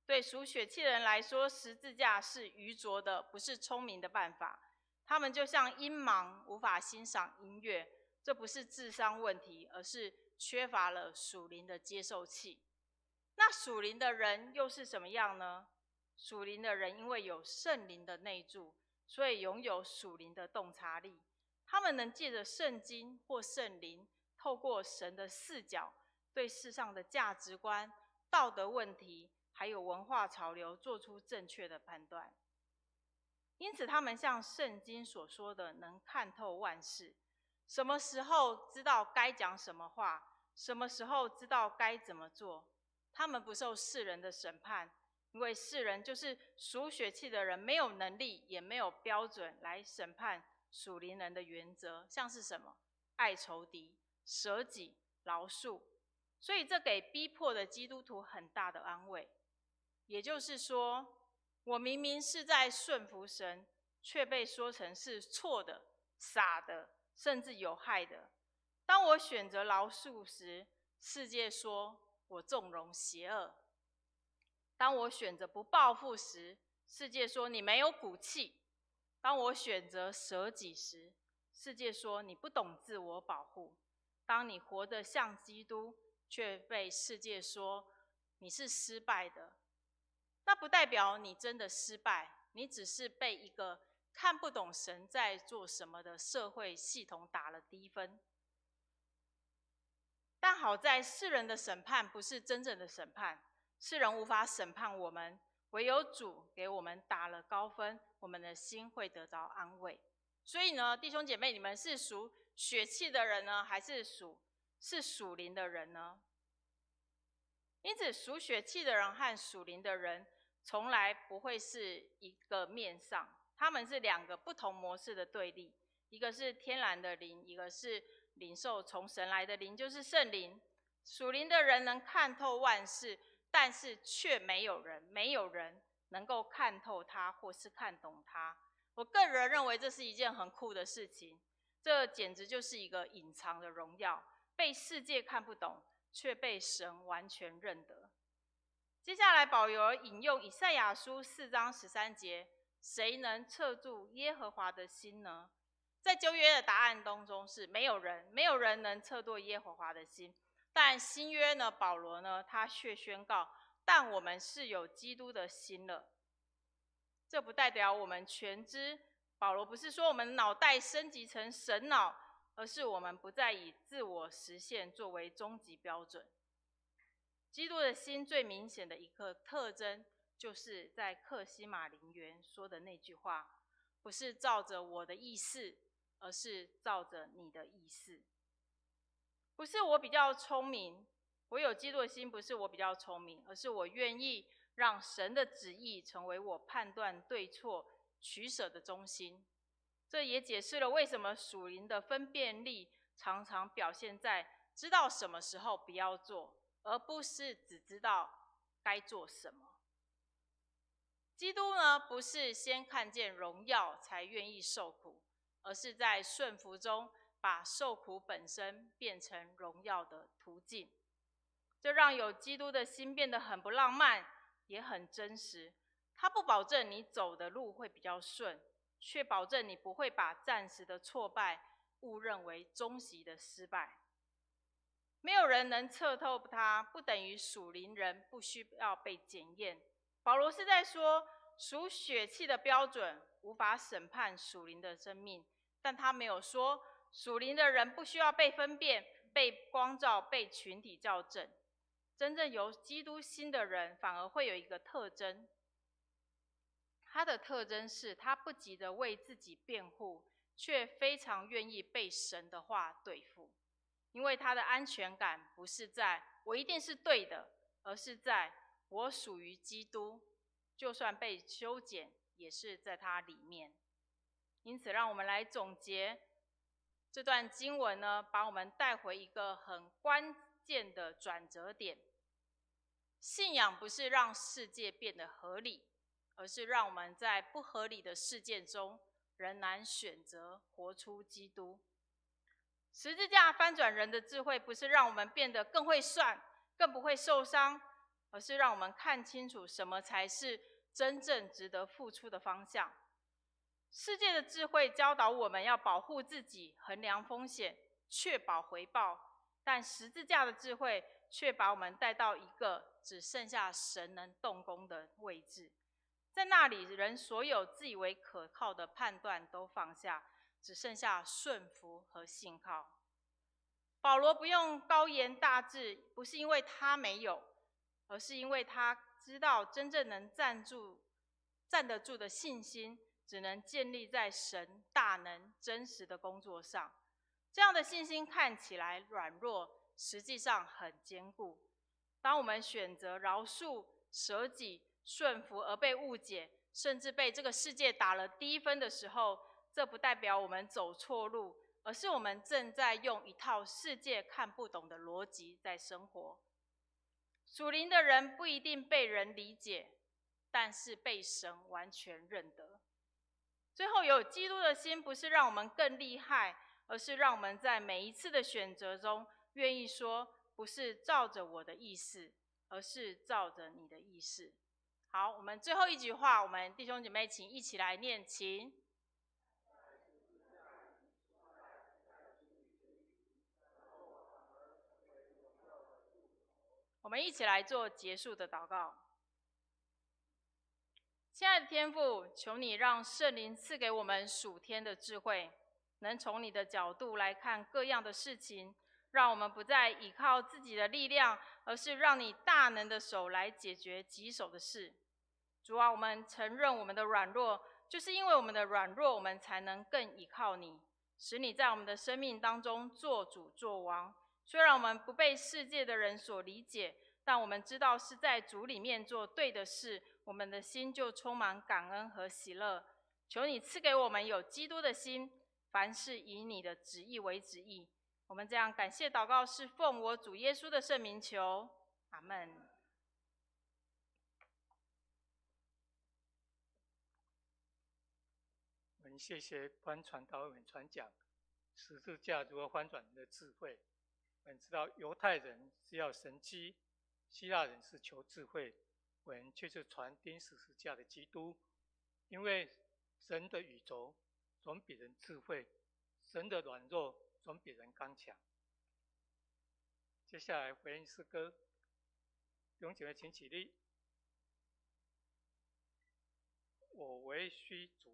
对属血气的人来说，十字架是愚拙的，不是聪明的办法。他们就像音盲，无法欣赏音乐。这不是智商问题，而是缺乏了属灵的接受器。那属灵的人又是什么样呢？属灵的人因为有圣灵的内住，所以拥有属灵的洞察力。他们能借着圣经或圣灵，透过神的视角，对世上的价值观、道德问题，还有文化潮流做出正确的判断。因此他们像圣经所说的，能看透万事。什么时候知道该讲什么话，什么时候知道该怎么做。他们不受世人的审判，因为世人就是属血气的人，没有能力也没有标准来审判属灵人的原则，像是什么？爱仇敌、舍己、饶恕。所以这给逼迫的基督徒很大的安慰。也就是说，我明明是在顺服神，却被说成是错的、傻的，甚至有害的。当我选择饶恕时，世界说我纵容邪恶。当我选择不报复时，世界说你没有骨气；当我选择舍己时，世界说你不懂自我保护。当你活得像基督，却被世界说你是失败的，那不代表你真的失败，你只是被一个看不懂神在做什么的社会系统打了低分。但好在世人的审判不是真正的审判，世人无法审判我们，唯有主给我们打了高分，我们的心会得到安慰。所以呢，弟兄姐妹，你们是属血气的人呢，还是属灵的人呢？因此，属血气的人和属灵的人从来不会是一个面上，他们是两个不同模式的对立，一个是天然的灵，一个是领受从神来的灵，就是圣灵。属灵的人能看透万事，但是却没有人能够看透他或是看懂他。我个人认为这是一件很酷的事情，这简直就是一个隐藏的荣耀，被世界看不懂，却被神完全认得。接下来保罗引用以赛亚书4章13节，谁能测度耶和华的心呢？在旧约的答案当中是没有人能测度耶和华的心。但新约呢，保罗呢，他却宣告，但我们是有基督的心了。这不代表我们全知，保罗不是说我们脑袋升级成神脑，而是我们不再以自我实现作为终极标准。基督的心最明显的一个特征，就是在客西马林园说的那句话，不是照着我的意思，而是照着你的意思。不是我比较聪明，我有基督的心，不是我比较聪明，而是我愿意让神的旨意成为我判断对错取舍的中心。这也解释了为什么属灵的分辨力常常表现在知道什么时候不要做，而不是只知道该做什么。基督呢，不是先看见荣耀才愿意受苦，而是在顺服中把受苦本身变成荣耀的途径。这让有基督的心变得很不浪漫，也很真实。他不保证你走的路会比较顺，却保证你不会把暂时的挫败误认为终极的失败。没有人能测透他，不等于属灵人不需要被检验。保罗是在说，属血气的标准无法审判属灵的生命，但他没有说属灵的人不需要被分辨、被光照、被群体校正。真正有基督心的人反而会有一个特征，他的特征是他不急着为自己辩护，却非常愿意被神的话对付。因为他的安全感不是在我一定是对的，而是在我属于基督，就算被修剪也是在他里面。因此让我们来总结这段经文呢，把我们带回一个很关键的转折点。信仰不是让世界变得合理，而是让我们在不合理的事件中仍然选择活出基督。十字架翻转人的智慧，不是让我们变得更会算、更不会受伤，而是让我们看清楚什么才是真正值得付出的方向。世界的智慧教导我们要保护自己、衡量风险、确保回报，但十字架的智慧却把我们带到一个只剩下神能动工的位置。在那里，人所有自以为可靠的判断都放下，只剩下顺服和信靠。保罗不用高言大志，不是因为他没有，而是因为他知道真正能站得住的信心，只能建立在神大能真实的工作上。这样的信心看起来软弱，实际上很坚固。当我们选择饶恕、舍己、顺服而被误解，甚至被这个世界打了低分的时候，这不代表我们走错路，而是我们正在用一套世界看不懂的逻辑在生活。属灵的人不一定被人理解，但是被神完全认得。最后，有基督的心不是让我们更厉害，而是让我们在每一次的选择中愿意说，不是照着我的意思，而是照着你的意思。好，我们最后一句话，我们弟兄姐妹请一起来念，请。我们一起来做结束的祷告。亲爱的天父，求你让圣灵赐给我们属天的智慧，能从你的角度来看各样的事情，让我们不再依靠自己的力量，而是让你大能的手来解决棘手的事。主啊，我们承认我们的软弱，就是因为我们的软弱，我们才能更依靠你，使你在我们的生命当中做主做王。虽然我们不被世界的人所理解，但我们知道是在主里面做对的事，我们的心就充满感恩和喜乐。求你赐给我们有基督的心，凡事以你的旨意为旨意。我们这样感谢祷告，是奉我主耶稣的圣名求，阿们。我们谢谢关传道委员传讲十字架如何翻转人的智慧。我们知道犹太人是要神迹，希腊人是求智慧，我们却是传钉十字架的基督。因为神的宇宙总比人智慧，神的软弱总比人刚强。接下来回应诗歌，弟兄姐妹请起立。我为虚主。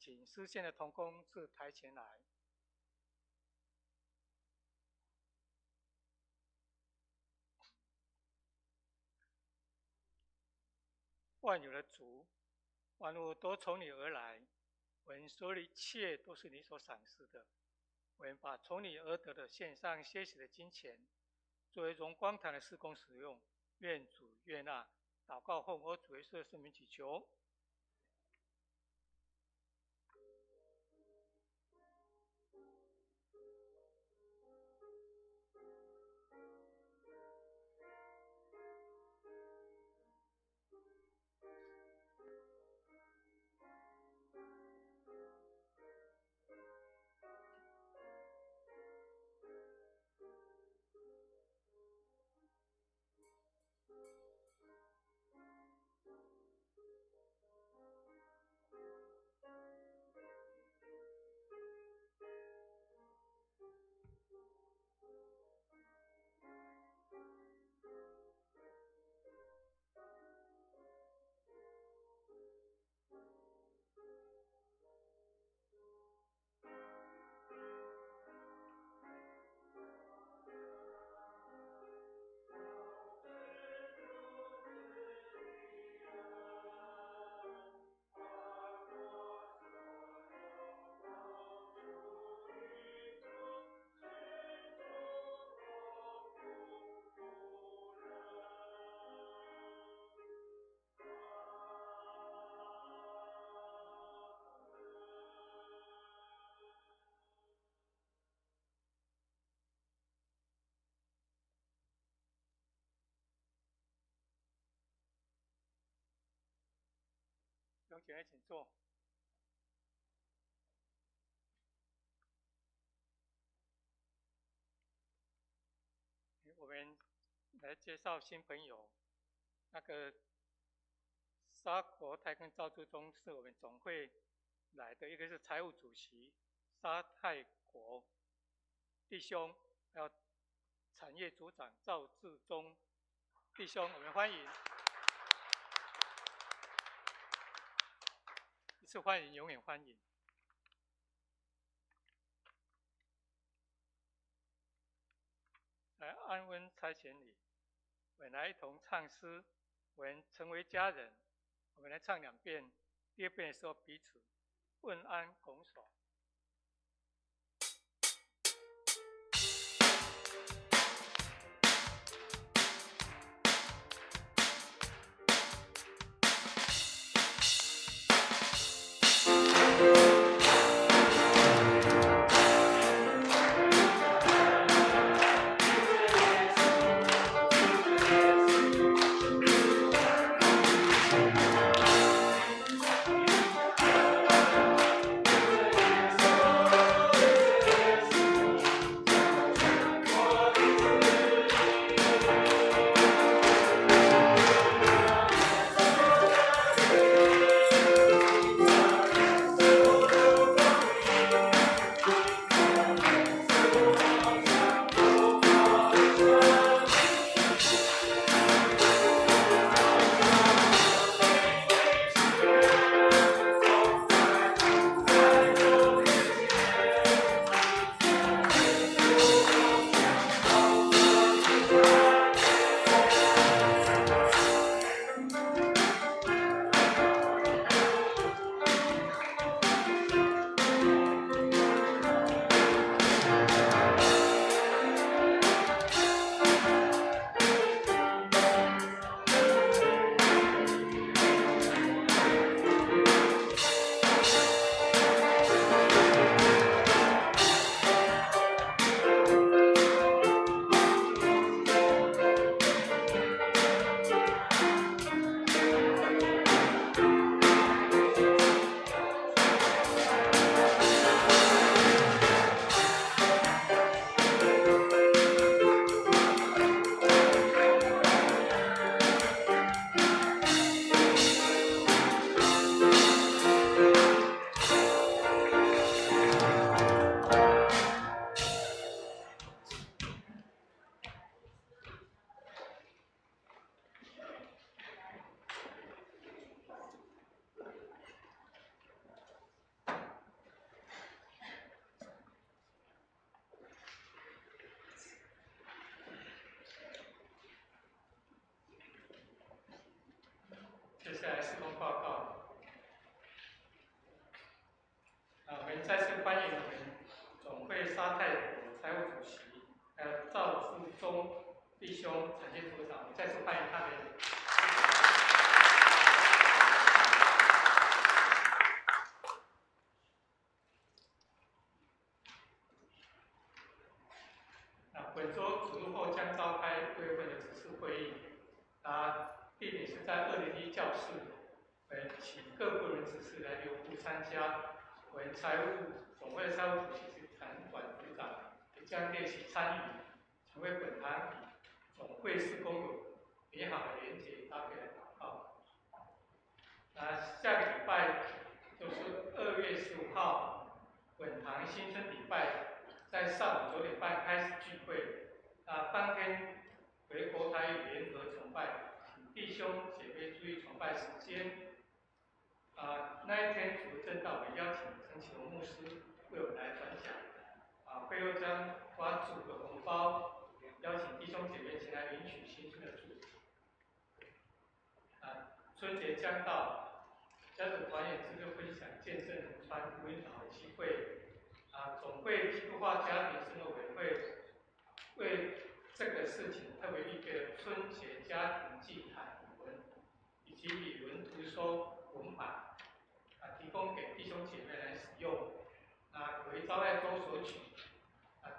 请诗线的同工至台前来。万有的主，万物都从你而来，我们所有的一切都是你所赏赐的。我们把从你而得的献上些许的金钱，作为荣光堂的事工使用，愿主悦纳。祷告奉我主耶稣的圣名祈求。姐妹请坐。我们来介绍新朋友，那个沙国泰跟赵志忠是我们总会来的，一个是财务主席沙泰国弟兄，还有产业组长赵志忠弟兄，我们欢迎。一次欢迎，永远欢迎。来安温差遣礼，我们来一同唱诗，我们成为家人。我们来唱2遍，第2遍的时候彼此问安拱手。接下来施工报告。我们再次欢迎我们总会沙泰国财务主席，还有赵志忠弟兄产业组长，我们再次欢迎他们。本周指路后将召开委员会的指示会议，地点是在201教室，请各部门指示来留步参加。我们总会财务主席是谭管组长，也将列席参与，成为本堂总会事工有美好的连结，搭配来祷告。下个礼拜就是2月15号，本堂新春礼拜，在上午9点半开始聚会。当天为国台语联合崇拜，请弟兄姐妹注意崇拜时间。那一天除了正道，我们邀请陈启荣牧师为我们来传讲。会后将发祝贺红包，邀请弟兄姐妹前来领取新春的祝福。春节将到，家长团也值得分享见证传福音好的机会。总会基督化家庭生活委员会为这个事情特别预备了春节家庭祭坛语文以及语文图收文版，提供给弟兄姐妹来使用。为招待周所取，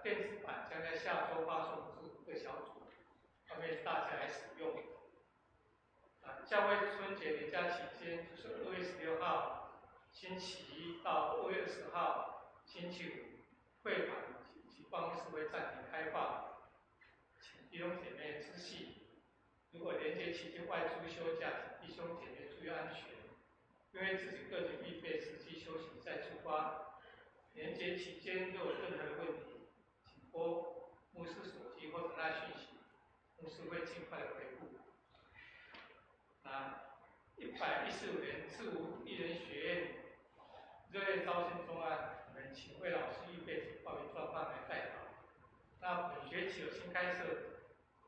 电子版将在下周发送至各小组，方便大家来使用。教会春节连假期间，就是2月16号星期一到2月20号星期五，会堂及办公室会暂停开放，请弟兄姐妹知悉。如果连结期间外出休假，请弟兄姐妹注意安全，因为自己个人预备实际休息再出发。连结期间若有任何问题，请拨牧师手机或者赖讯息，牧师会尽快的回复。115年自无艺人学院热烈招生中案，我们请为老师预备及报名状况来代导。那本学期有新开设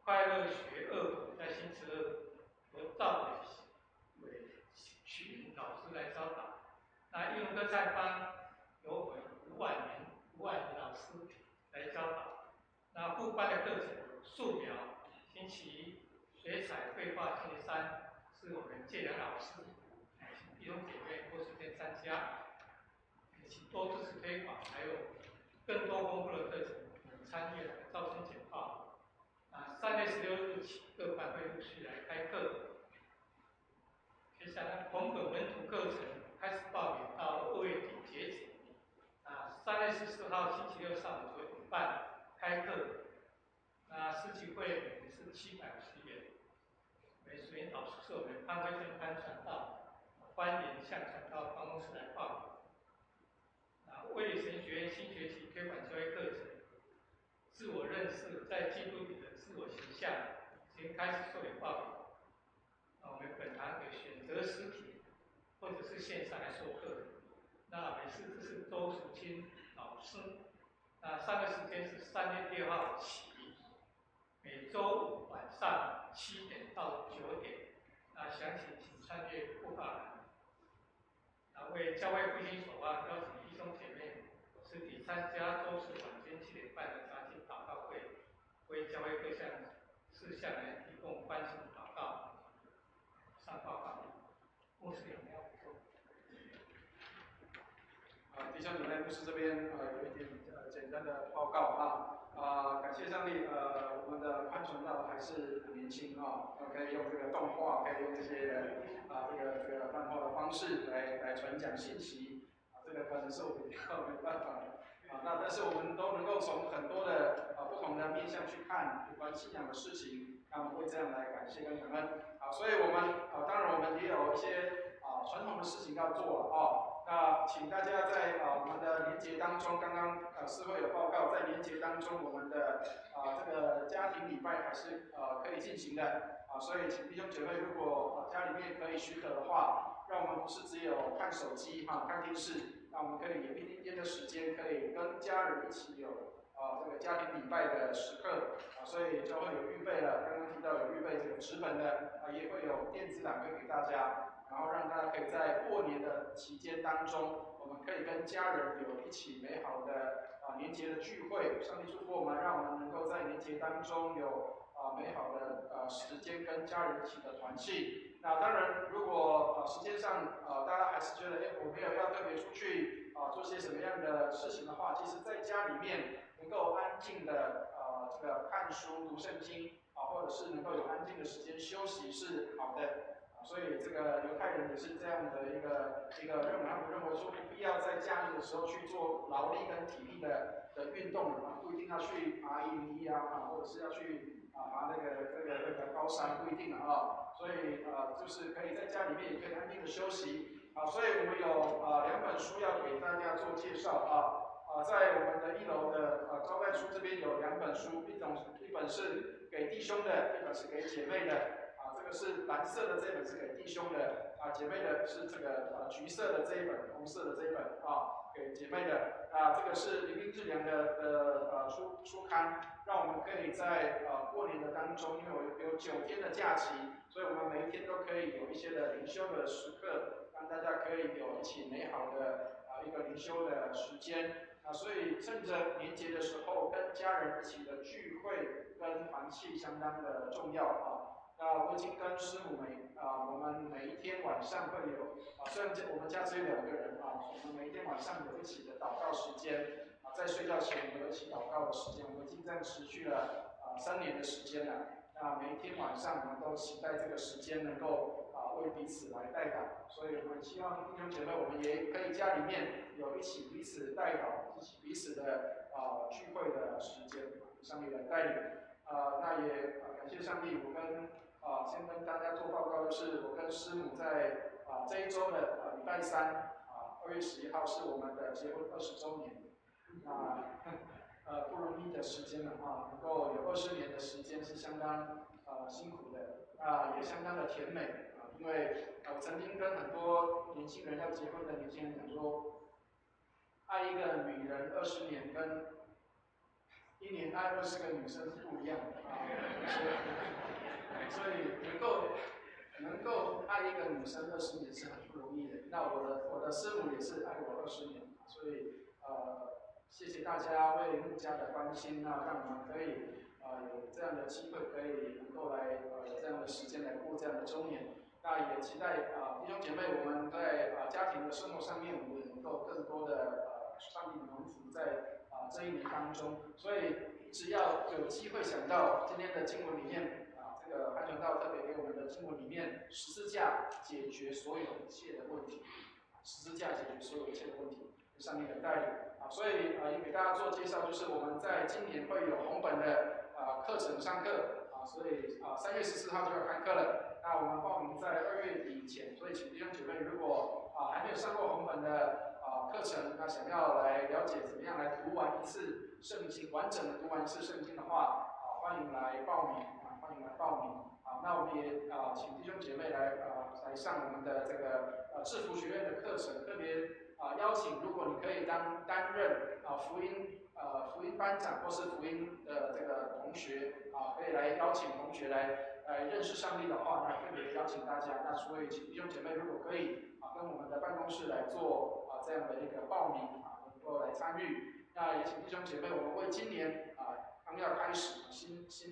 快乐学2在星期2，由赵伟许老师来教导。那应用歌唱班由我们吴婉玲老师来教导。那副班的课程有素描、星期一、水彩绘画星期3。是我们建良老师，请弟兄姐妹多时间参加，请多支持推广，还有更多丰富的课程，请参阅招生简报。3月16日起，各班会陆续来开课。接下来，红本文图课程开始报名到2月底截止。3月14号星期六上午9点半开课。诗集会每年是750元。美术引导师是我们潘辉正潘传道，欢迎向传道办公室来报名。卫理神学院新学期推广教育课程，自我认识在基督里的自我形象已经开始受理报名。我们本堂可以选择实体或者是线上来授课。那每次这是周淑清老师。上个时间是3月6号起，每周五晚上7点到9点。详情请参阅布告栏。为教会复兴守望，邀请弟兄姐妹实体参加周四晚间7点半的查经祷告会，为教会各项事项来提供关心祷告。上报告。牧师有没有补充？弟兄姊妹，牧师这边有一点简单的报告感谢上帝，我们的潘传道还是很年轻可以用这个动画，可以用这些这个漫画的方式来传讲信息这个可能是我们比较没办法那但是我们都能够从很多的不同的面向去看有关信仰的事情，那我们会这样来感谢跟感恩所以我们当然我们也有一些传统的事情要做了那请大家在我们的连结当中，刚刚司会有报告，在连结当中，我们的这个家庭礼拜还是可以进行的所以请弟兄姐妹，如果家里面可以许可的话，让我们不是只有看手机看电视，那我们可以有一点点的时间，可以跟家人一起有这个家庭礼拜的时刻所以就会有预备了，刚刚提到有预备这个纸本的也会有电子档会给大家。然后让大家可以在过年的期间当中，我们可以跟家人有一起美好的年节的聚会。上帝祝福我们，让我们能够在年节当中有美好的时间跟家人一起的团聚。那当然，如果时间上大家还是觉得我没有要特别出去做些什么样的事情的话，其实在家里面能够安静的这个看书读圣经或者是能够有安静的时间休息是好的。所以这个犹太人也是这样的一个认为，他们认为说不必要在假日的时候去做劳力跟体力的运动不一定要去爬101或者是要去爬那个高山，不一定所以就是可以在家里面也可以安静的休息所以我们有2本书要给大家做介绍在我们的1楼的招待处这边有2本书，一本是给弟兄的，一本是给姐妹的。这个是蓝色的这本是给弟兄的姐妹的是这个橘色的这一本，红色的这一本给姐妹的这个是灵命质量的书刊，让我们可以在过年的当中，因为我有9天的假期，所以我们每一天都可以有一些的灵修的时刻，让大家可以有一起美好的一个灵修的时间所以趁着年节的时候，跟家人一起的聚会跟团契相当的重要我已经跟师母我们每一天晚上会有虽然我们家只有2个人我们每一天晚上有一起的祷告时间在睡觉前有一起祷告的时间，我们已经这样持续了3年的时间了。那每一天晚上我们都期待这个时间能够为彼此来代祷，所以我们希望弟兄姐妹，我们也可以家里面有一起彼此代祷，一起彼此的聚会的时间，上帝来带领。那也感谢上帝，我跟先跟大家做报告，就是我跟师母在这一周的礼拜三2月11号是我们的结婚20周年。不容易的时间了能够有20年的时间是相当辛苦的也相当的甜美因为我曾经跟很多年轻人要结婚的年轻人讲说，爱一个女人20年跟1年爱20个女生是不一样的所以能够爱一个女生20年是很不容易的。那我的师母也是爱我20年，所以谢谢大家为牧家的关心让我们可以有这样的机会，可以能够来有这样的时间来过这样的周年。那也期待弟兄姐妹，我们在家庭的生活上面，我们也能够更多的上帝的蒙福在这一年当中。所以只要有机会想到今天的经文里面这个韩传道特别给我们的经文里面，十字架解决所有一切的问题，十字架解决所有一切的问题，上帝的带领所以也给大家做介绍，就是我们在今年会有红本的课程上课所以3月14号就要开课了。那我们报名在2月底以前，所以请弟兄姐妹，如果还没有上过红本的课程，那想要来了解怎么样来读完一次圣经，完整的读完一次圣经的话欢迎来报名欢迎来报名那我们也请弟兄姐妹来上我们的这个制服学院的课程，特别邀请，如果你可以担任福音班长或是福音的这个同学可以来邀请同学来认识上帝的话，那特别邀请大家。那所以请弟兄姐妹，如果可以跟我们的办公室来做这样的一个报名能够来参与。那也请弟兄姐妹，我们为今年刚要开始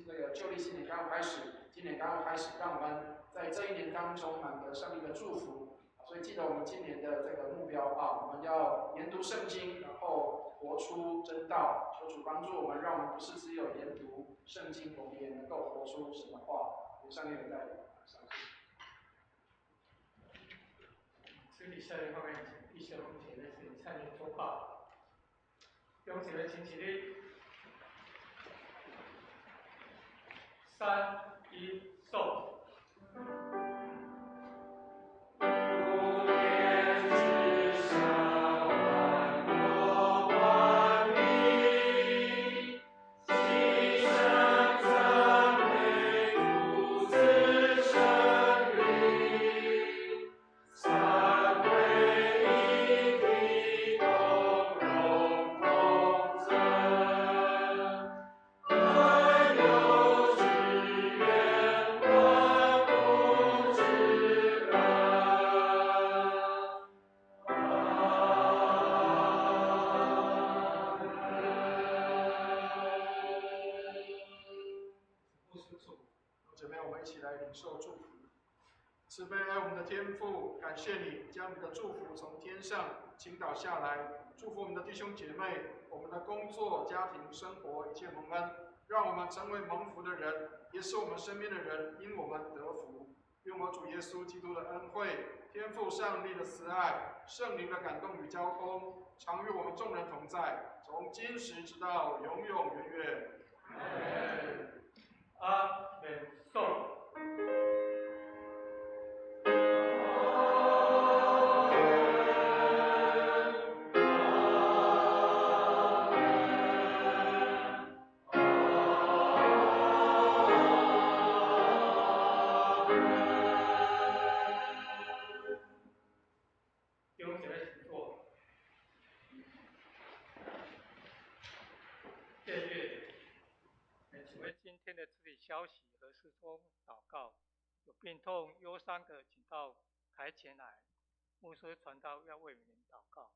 这个旧历新年刚要开始，今年刚要开始，让我们在这一年当中满得上帝的祝福。所以记得我们今年的这个目标我们要研读圣经，然后活出真道。求主帮助我们，让我们不是只有研读圣经，我们也能够活出神的话。有上帝的带领。肢体效应方面，请弟兄姐妹请参与周报。弟兄姐妹请起立。3、1，送。慈悲爱我们的天父，感谢你将你的祝福从天上倾倒下来，祝福我们的弟兄姐妹，我们的工作、家庭、生活一切蒙恩，让我们成为蒙福的人，也使我们身边的人因我们得福。愿我主耶稣基督的恩惠、天父上帝的慈爱、圣灵的感动与交通，常与我们众人同在，从今时直到永永远远。阿门。颂。消息和事中祷告，有病痛、忧伤的，请到台前来，牧师传道要为你们祷告。